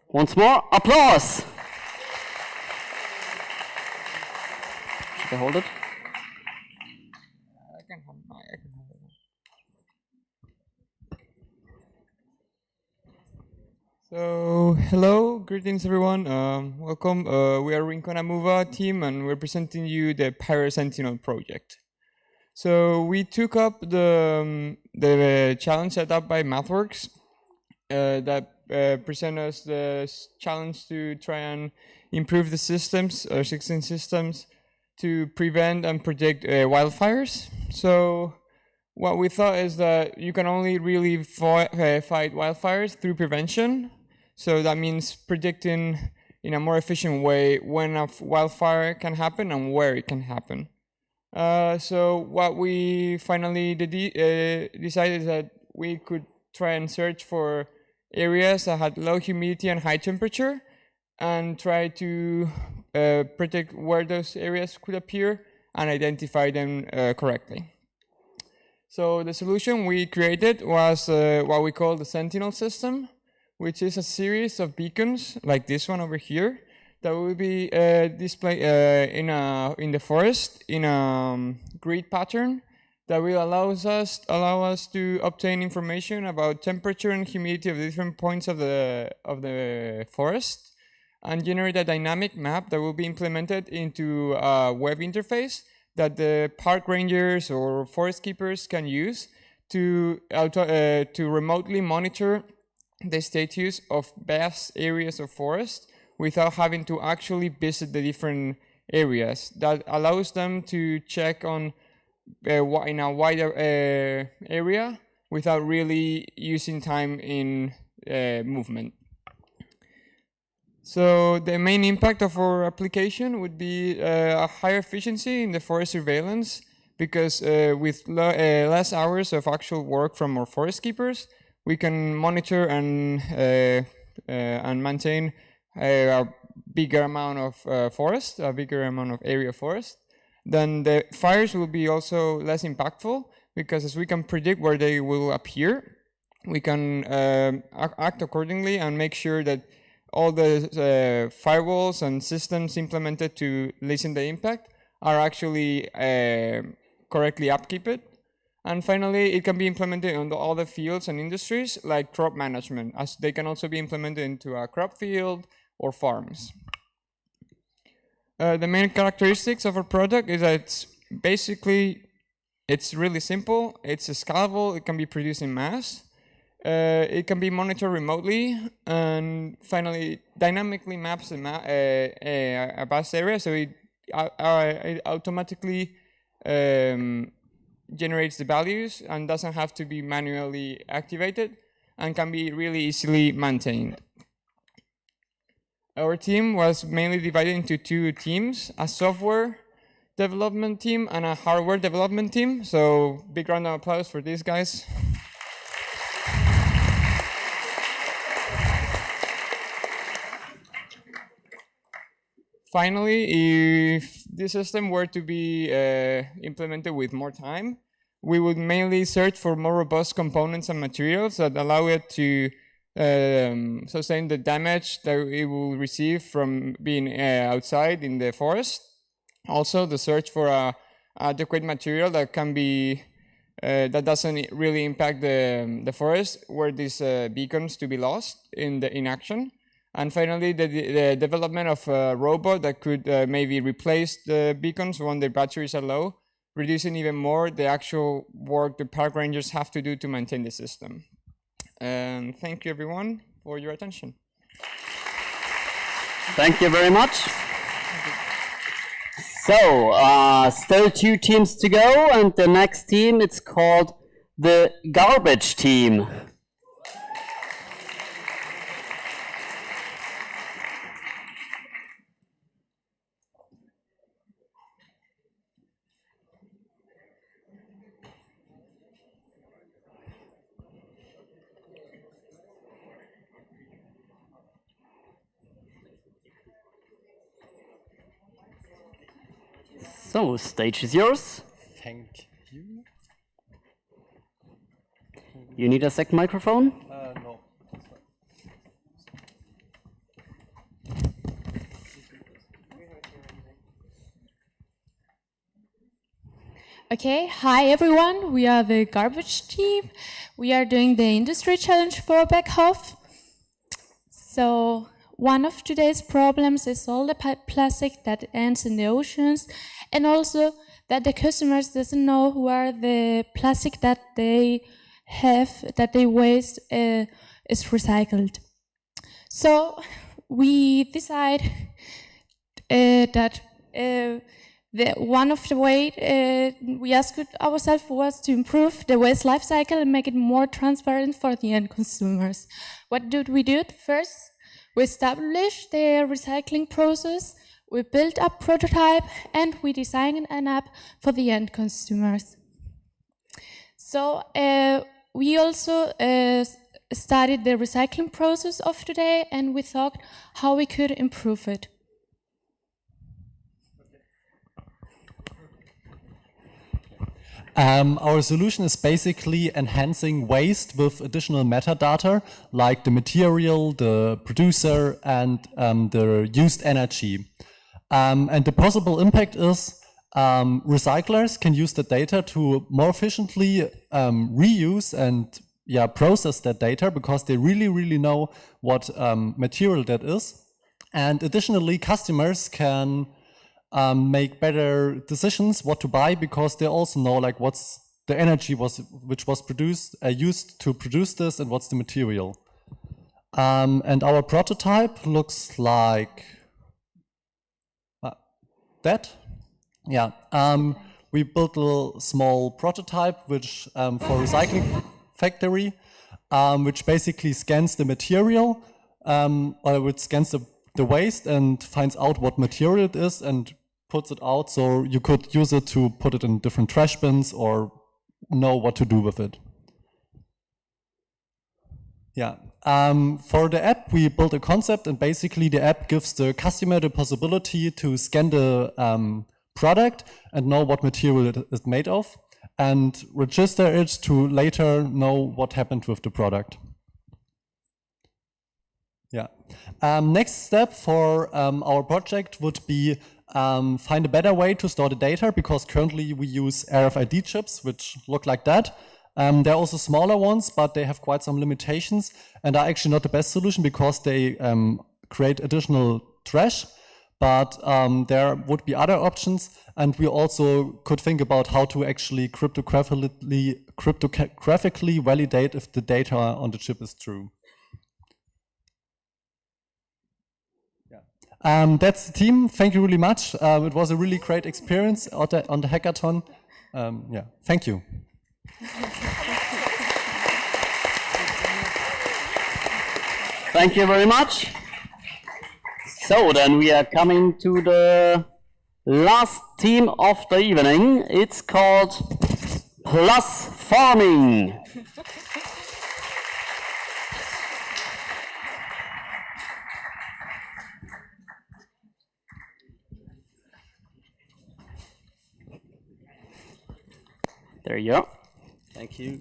Once more, applause. Should I hold it? So, hello, greetings everyone. Welcome. We are Rincon Almuva team, and we're presenting you the Pyro Sentinel project. So we took up the challenge set up by MathWorks that present us the challenge to try and improve the systems, existing systems, to prevent and predict wildfires. So what we thought is that you can only really fight wildfires through prevention. So that means predicting in a more efficient way when a wildfire can happen and where it can happen. So what we finally decided is that we could try and search for areas that had low humidity and high temperature and try to predict where those areas could appear and identify them correctly. So the solution we created was what we call the Sentinel System, which is a series of beacons like this one over here that will be displayed in the forest in a grid pattern that will allow us to obtain information about temperature and humidity of different points of the forest and generate a dynamic map that will be implemented into a web interface that the park rangers or forest keepers can use to remotely monitor the status of vast areas of forest without having to actually visit the different areas. That allows them to check on in a wider area without really using time in movement. So the main impact of our application would be a higher efficiency in the forest surveillance because with less hours of actual work from our forest keepers, we can monitor and maintain a bigger amount of forest, a bigger amount of area of forest. Then the fires will be also less impactful because as we can predict where they will appear, we can act accordingly and make sure that all the firewalls and systems implemented to lessen the impact are actually correctly upkeep it. And finally, it can be implemented on all the fields and industries like crop management, as they can also be implemented into a crop field or farms. The main characteristics of our product is that it's really simple, it's scalable, it can be produced in mass, it can be monitored remotely, and finally, it dynamically maps a vast area, so it automatically generates the values and doesn't have to be manually activated and can be really easily maintained. Our team was mainly divided into two teams, a software development team and a hardware development team. So big round of applause for these guys. Finally, if this system were to be implemented with more time, we would mainly search for more robust components and materials that allow it to sustain the damage that it will receive from being outside in the forest. Also, the search for adequate material that can be that doesn't really impact the forest, were these beacons to be lost in action. And finally, the development of a robot that could maybe replace the beacons when their batteries are low, reducing even more the actual work the park rangers have to do to maintain the system. And thank you, everyone, for your attention. Thank you very much. So, still two teams to go, and the next team, it's called the garbage team. So, stage is yours. Thank you. You need a second microphone? No. Okay, hi everyone, we are the garbage team. We are doing the industry challenge for Beckhoff. So, one of today's problems is all the plastic that ends in the oceans, and also that the customers doesn't know where the plastic that they waste is recycled. So we decide that one of the way we asked ourselves was to improve the waste life cycle and make it more transparent for the end consumers. What did we do? First, we established the recycling process, we built a prototype, and we designed an app for the end consumers. So we also studied the recycling process of today, and we thought how we could improve it. Our solution is basically enhancing waste with additional metadata, like the material, the producer, and the used energy. And the possible impact is recyclers can use the data to more efficiently reuse and process that data, because they really know what material that is. And additionally, customers can make better decisions what to buy, because they also know like what's the energy which was produced used to produce this, and what's the material. And our prototype looks like that. Yeah. We built a little small prototype which for recycling factory, which basically scans the material, or which scans the waste and finds out what material it is and puts it out, so you could use it to put it in different trash bins or know what to do with it. Yeah. For the app, we built a concept, and basically the app gives the customer the possibility to scan the product and know what material it is made of, and register it to later know what happened with the product. Yeah. Next step for our project would be find a better way to store the data, because currently we use RFID chips, which look like that. There are also smaller ones, but they have quite some limitations and are actually not the best solution because they create additional trash. But there would be other options, and we also could think about how to actually cryptographically validate if the data on the chip is true. That's the team. Thank you really much. It was a really great experience on the hackathon. Yeah, thank you. Thank you very much. So then we are coming to the last team of the evening. It's called Plus Farming. There you go. Thank you.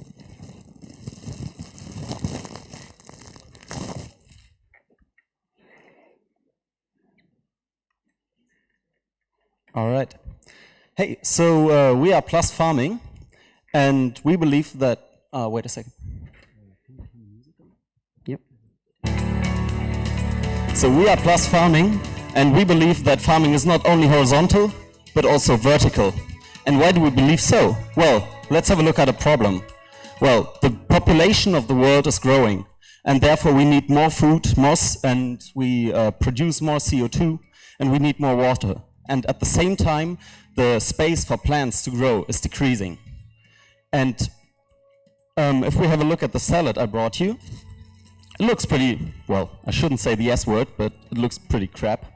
All right. Hey, so we are Plus Farming, and we believe that, wait a second. Yep. So we are Plus Farming, and we believe that farming is not only horizontal, but also vertical. And why do we believe so? Well, let's have a look at a problem. Well, the population of the world is growing, and therefore we need more food, and we produce more CO2, and we need more water. And at the same time, the space for plants to grow is decreasing. And if we have a look at the salad I brought you, it looks pretty, well, I shouldn't say the S word, but it looks pretty crap.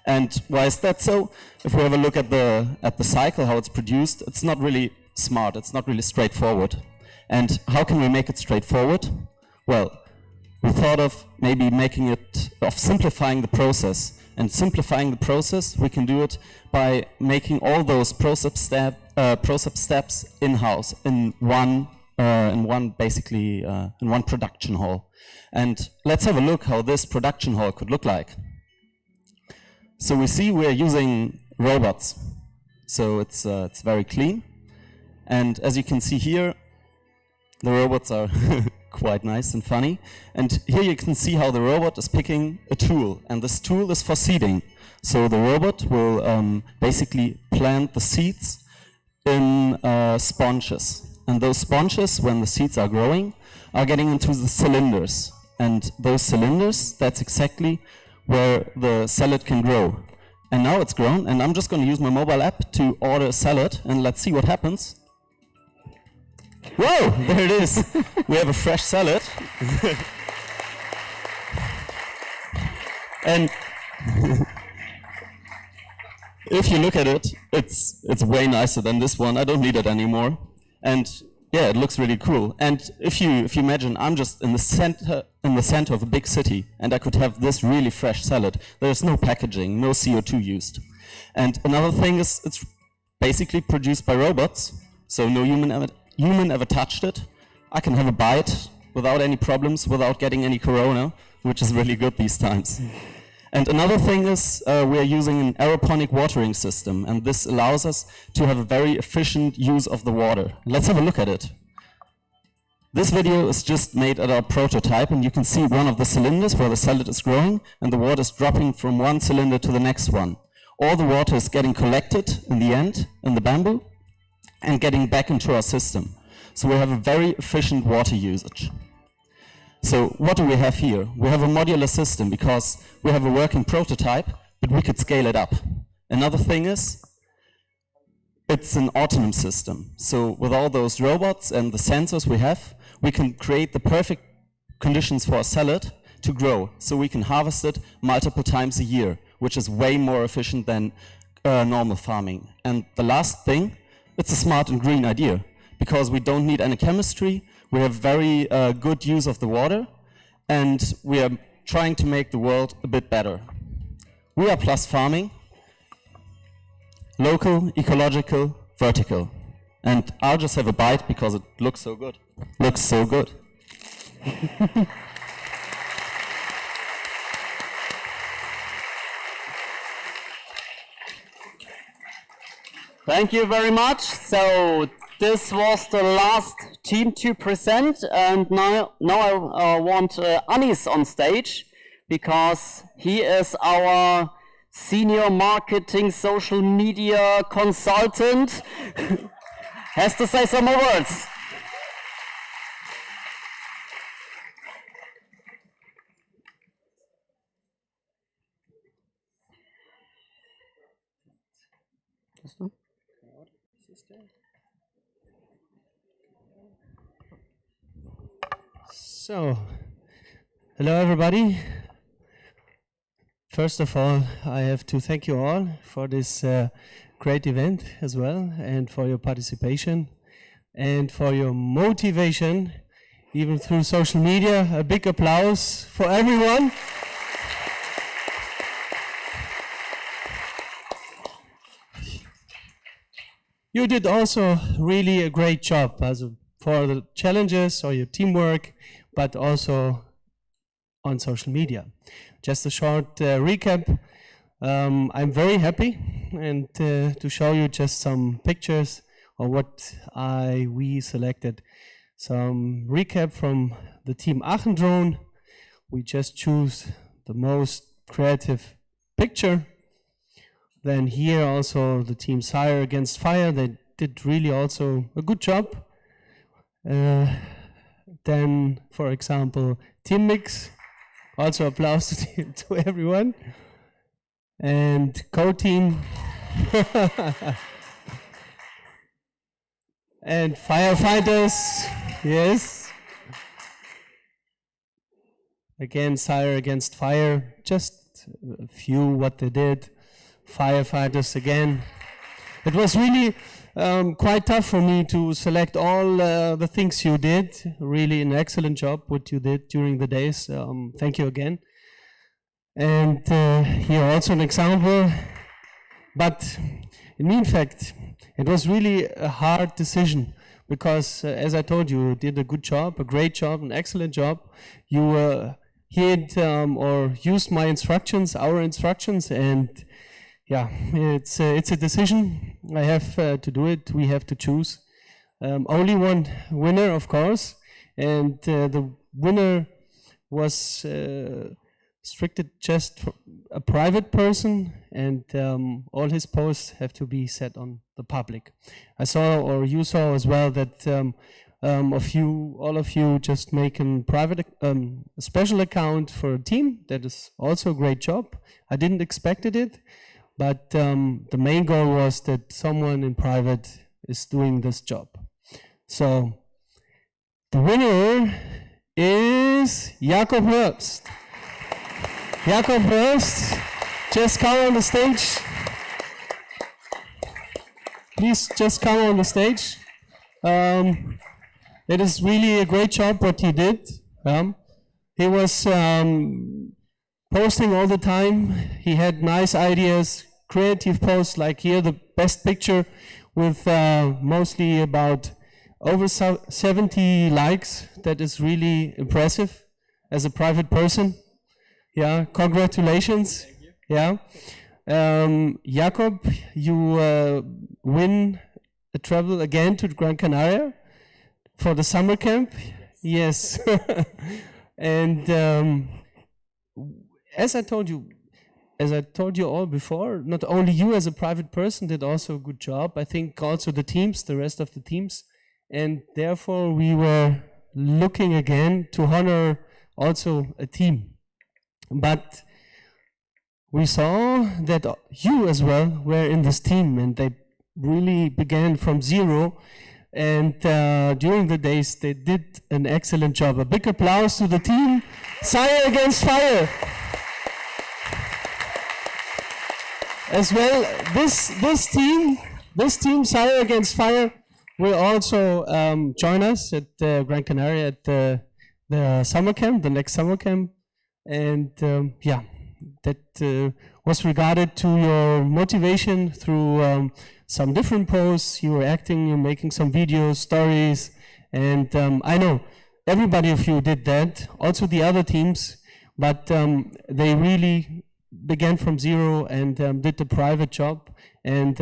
And why is that so? If we have a look at the cycle, how it's produced, it's not really smart, it's not really straightforward. And how can we make it straightforward? Well, we thought of maybe simplifying the process. And simplifying the process, we can do it by making all those process steps in-house in one production hall. And let's have a look how this production hall could look like. So we see we're using robots, so it's very clean. And as you can see here, the robots are quite nice and funny. And here you can see how the robot is picking a tool, and this tool is for seeding. So the robot will basically plant the seeds in sponges. And those sponges, when the seeds are growing, are getting into the cylinders. And those cylinders, that's exactly where the salad can grow. And now it's grown, and I'm just going to use my mobile app to order a salad, and let's see what happens. Whoa, there it is. We have a fresh salad. And if you look at it, it's way nicer than this one. I don't need it anymore. And yeah, it looks really cool. And if you imagine, I'm just in the center of a big city, and I could have this really fresh salad. There's no packaging, no CO2 used. And another thing is, it's basically produced by robots, so no human ever touched it. I can have a bite without any problems, without getting any corona, which is really good these times. And another thing is we are using an aeroponic watering system, and this allows us to have a very efficient use of the water. Let's have a look at it. This video is just made at our prototype, and you can see one of the cylinders where the salad is growing, and the water is dropping from one cylinder to the next one. All the water is getting collected in the end, in the bamboo, and getting back into our system. So we have a very efficient water usage. So what do we have here? We have a modular system because we have a working prototype, but we could scale it up. Another thing is, it's an autonomous system. So with all those robots and the sensors we have, we can create the perfect conditions for a salad to grow. So we can harvest it multiple times a year, which is way more efficient than normal farming. And the last thing, it's a smart and green idea because we don't need any chemistry. We have very good use of the water, and we are trying to make the world a bit better. We are Plus Farming, local, ecological, vertical. And I'll just have a bite because it looks so good. Looks so good. Thank you very much. So this was the last team to present, and now I want Anis on stage, because he is our senior marketing social media consultant. Has to say some more words. So, hello everybody. First of all, I have to thank you all for this great event as well, and for your participation and for your motivation, even through social media. A big applause for everyone. You did also really a great job for the challenges or your teamwork, but also on social media. Just a short recap. I'm very happy and to show you just some pictures of what we selected. Some recap from the team Aachen drone. We just choose the most creative picture. Then here also the team Sire Against Fire, they did really also a good job. Then, for example, Team Mix, also applause to everyone. And co-team. And firefighters, yes. Again, Sire Against Fire, just a few what they did. Firefighters again. It was really quite tough for me to select all the things you did. Really an excellent job what you did during the days. Thank you again. And here also an example. But in fact, it was really a hard decision, because as I told you, you did a good job, a great job, an excellent job. You hid or used my instructions, our instructions, and yeah, it's a decision. I have to do it. We have to choose. Only one winner, of course, and the winner was restricted just for a private person, and all his posts have to be set on the public. I saw, or you saw as well, that all of you just make a private, a special account for a team. That is also a great job. I didn't expect it. But the main goal was that someone in private is doing this job. So the winner is Jakob Herbst. Jakob Herbst, just come on the stage. Please just come on the stage. It is really a great job what he did. He was posting all the time. He had nice ideas, creative posts, like here the best picture with mostly about over 70 likes. That is really impressive as a private person. Yeah, congratulations. Yeah. Jakob, you win a travel again to Gran Canaria for the summer camp. Yes. And as I told you all before, not only you as a private person did also a good job, I think also the teams, the rest of the teams, and therefore we were looking again to honor also a team. But we saw that you as well were in this team, and they really began from zero, and during the days they did an excellent job. A big applause to the team, Sire Against Fire. As well, this team, Sire Against Fire, will also join us at Gran Canaria at the summer camp, the next summer camp. And yeah, that was regarded to your motivation through some different posts. You were acting, you're making some videos, stories, and I know everybody of you did that, also the other teams, but they really began from zero and did the private job, and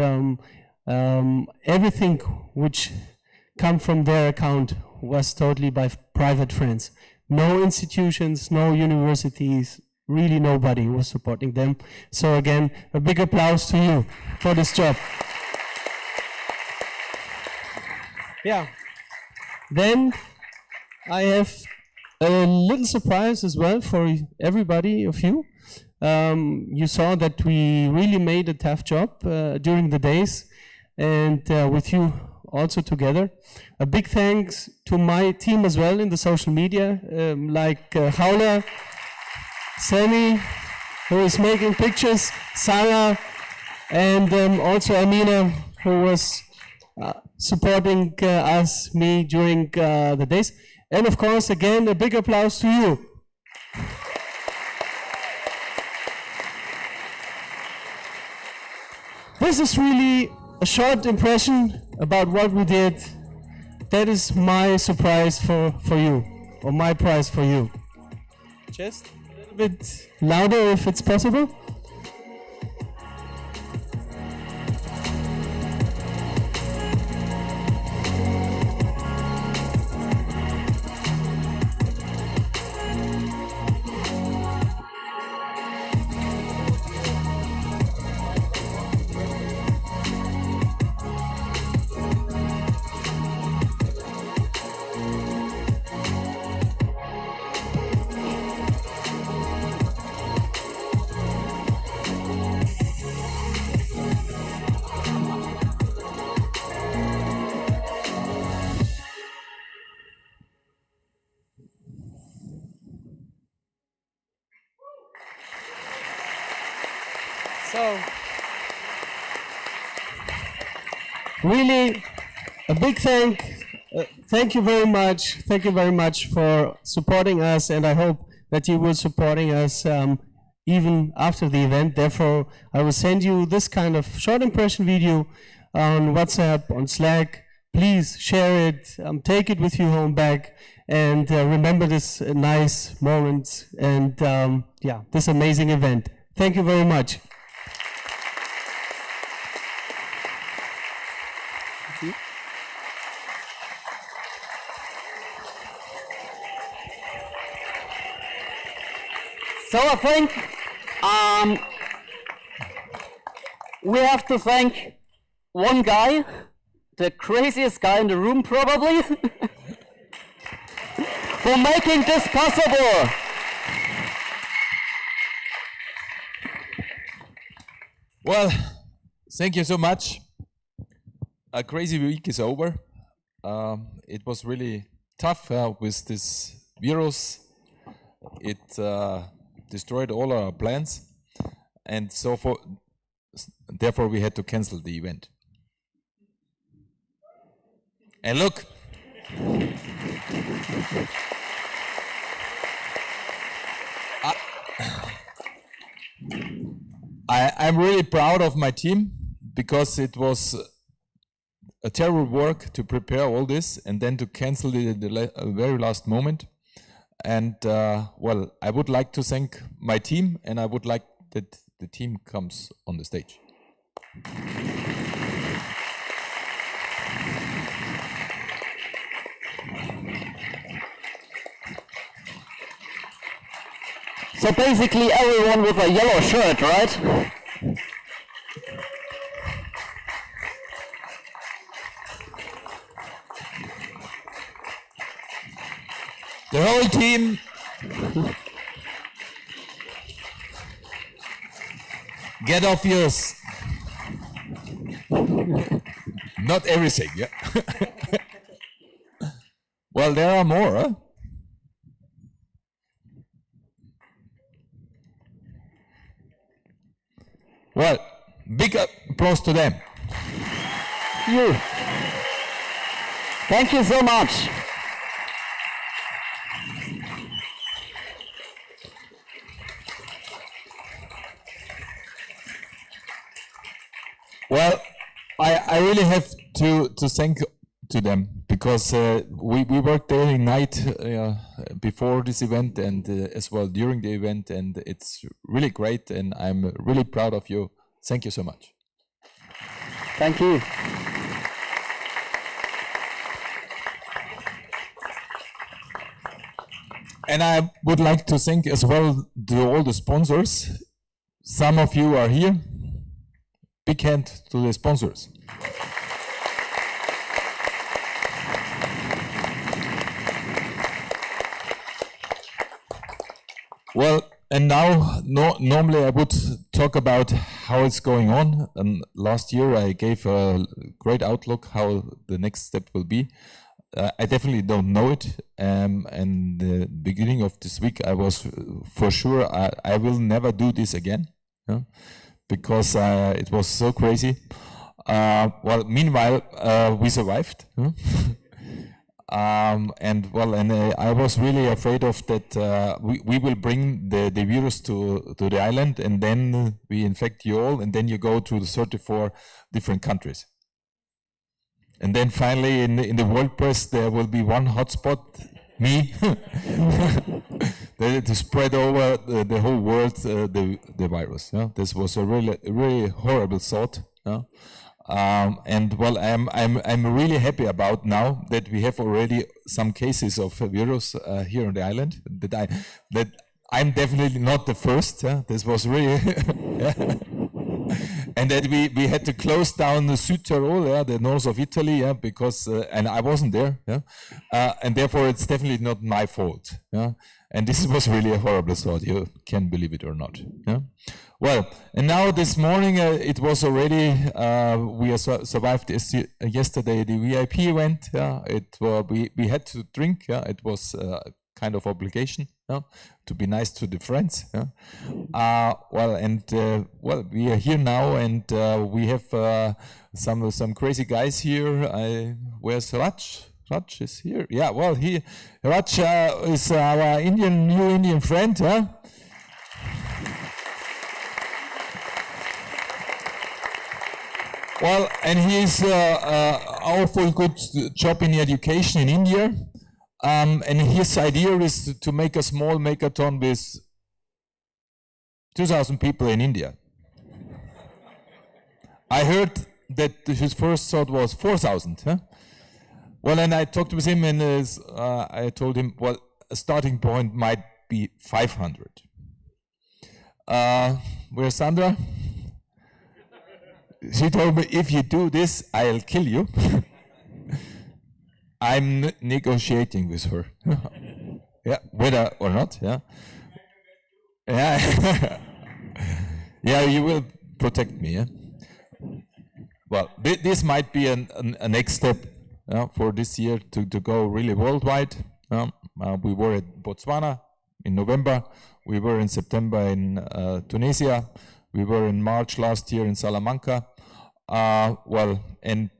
Everything which come from their account was totally by private friends. No institutions, no universities, really nobody was supporting them. So again, a big applause to you for this job. Yeah. Then I have a little surprise as well for everybody of you. You saw that we really made a tough job during the days, and with you also together. A big thanks to my team as well in the social media, like Hora, Sammy, who is making pictures, Sarah, and also Amina, who was supporting me during the days. And of course, again, a big applause to you. This is really a short impression about what we did. That is my surprise for you, or my prize for you. Just a little bit louder if it's possible. So, really, a big thank you very much. Thank you very much for supporting us, and I hope that you will supporting us even after the event. Therefore, I will send you this kind of short impression video on WhatsApp, on Slack. Please share it, take it with you home back, and remember this nice moment and yeah, this amazing event. Thank you very much. So I think we have to thank one guy, the craziest guy in the room probably, for making this possible. Well, thank you so much. A crazy week is over. It was really tough with this virus. It destroyed all our plans, and so therefore we had to cancel the event. And look, I'm really proud of my team, because it was a terrible work to prepare all this and then to cancel it at the very last moment. And well, I would like to thank my team, and I would like that the team comes on the stage. So basically everyone with a yellow shirt, right? The whole team. Get off yours. Not everything, yeah. Well, there are more, huh? Well, big applause to them. You. Thank you so much. Well, I really have to thank to them, because we worked day and night before this event and as well during the event, and it's really great, and I'm really proud of you. Thank you so much. Thank you. And I would like to thank as well to all the sponsors. Some of you are here. Big hand to the sponsors. Well, and now, normally I would talk about how it's going on. And last year I gave a great outlook how the next step will be. I definitely don't know it. And the beginning of this week, I was for sure I will never do this again, because it was so crazy. Well, meanwhile, we survived. And I was really afraid of that. We will bring the virus to the island, and then we infect you all, and then you go to the 34 different countries. And then finally, in the world press, there will be one hotspot, me, to spread over the whole world the virus. This was a really horrible thought. And well, I'm really happy about now that we have already some cases of virus here on the island. That I'm definitely not the first. This was really, and that we had to close down the Südtirol, the north of Italy, because and I wasn't there, and therefore it's definitely not my fault. And this was really a horrible thought. You can believe it or not. Well, and now this morning it was already we survived yesterday the VIP event. We had to drink. It was kind of obligation to be nice to the friends. Well, we are here now, and we have some crazy guys here. Where's Raj? Raj is here. Yeah, well, Raj is our new Indian friend. Well, and he's awful good job in education in India. And his idea is to make a small Makeathon with 2,000 people in India. I heard that his first thought was 4,000. Well, and I talked with him, and I told him, well, a starting point might be 500. Where's Sandra? She told me, if you do this, I'll kill you. I'm negotiating with her. Yeah, whether or not, yeah. Yeah, you will protect me, yeah. Well, this might be a next step for this year to go really worldwide. We were at Botswana in November. We were in September in Tunisia. We were in March last year in Salamanca. Well, and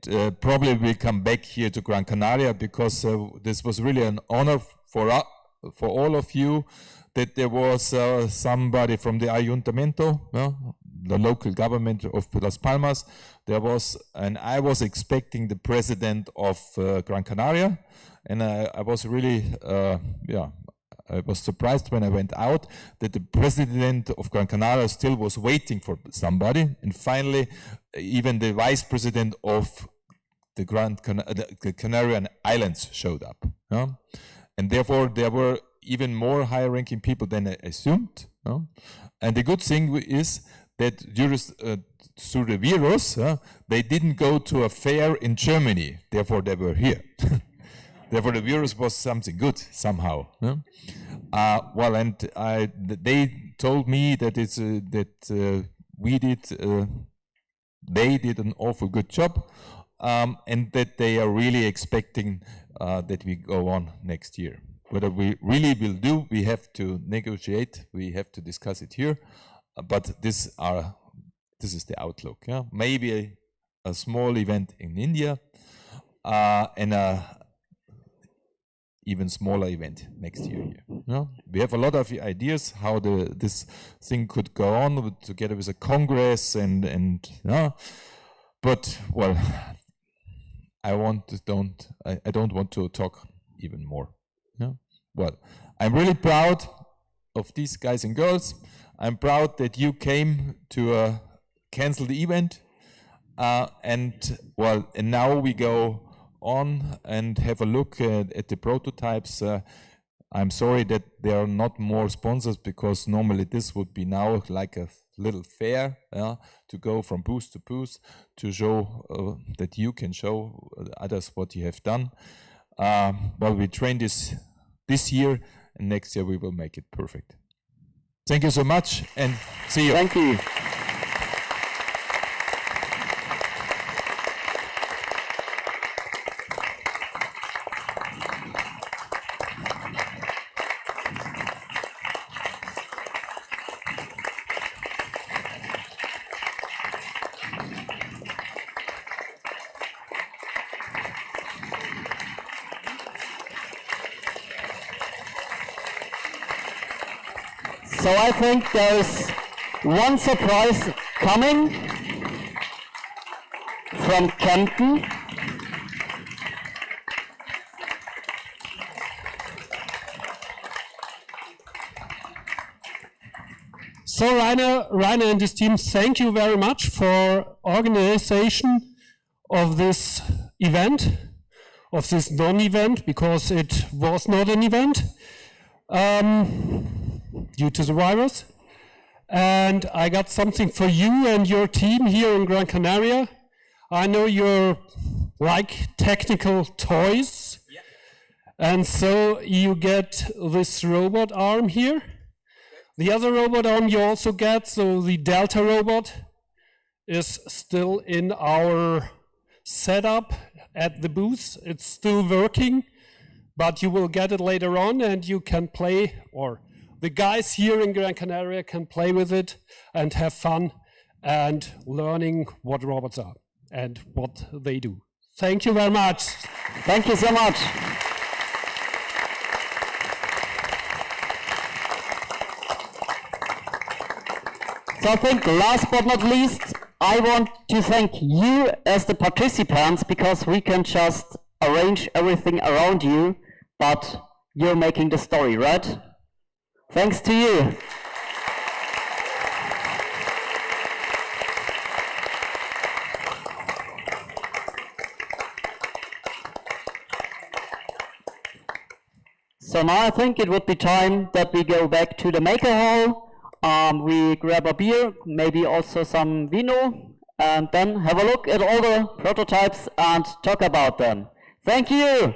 probably we'll come back here to Gran Canaria, because this was really an honor for all of you that there was somebody from the Ayuntamiento, the local government of Las Palmas. There was, and I was expecting the president of Gran Canaria, and I was really, I was surprised when I went out that the president of Gran Canaria still was waiting for somebody, and finally even the vice president of the Canarian Islands showed up. And therefore there were even more high-ranking people than I assumed. And the good thing is that through the virus, they didn't go to a fair in Germany, therefore they were here. Therefore, the virus was something good somehow. Well, and they told me that they did an awful good job, and that they are really expecting that we go on next year. Whether we really will do, we have to negotiate. We have to discuss it here. But this is the outlook. Maybe a small event in India, and a even smaller event next year here. We have a lot of ideas how this thing could go on together with a Congress and but well, I don't want to talk even more. Well, I'm really proud of these guys and girls. I'm proud that you came to cancel the event. And now we go on and have a look at the prototypes. I'm sorry that there are not more sponsors, because normally this would be now like a little fair to go from booth to booth to show that you can show others what you have done. Well, we train this year, and next year we will make it perfect. Thank you so much, and see you. Thank you. So I think there's one surprise coming from Kempten. So Rainer and his team, thank you very much for organization of this event, of this non-event, because it was not an event. Due to the virus. And I got something for you and your team here in Gran Canaria. I know you like technical toys. Yeah. And so you get this robot arm here. The other robot arm you also get, so the Delta robot, is still in our setup at the booth. It's still working, but you will get it later on, and you can play, or the guys here in Gran Canaria can play with it and have fun and learning what robots are and what they do. Thank you very much. Thank you so much. So I think last but not least, I want to thank you as the participants, because we can just arrange everything around you, but you're making the story, right? Thanks to you. So now I think it would be time that we go back to the Maker Hall. We grab a beer, maybe also some vino, and then have a look at all the prototypes and talk about them. Thank you.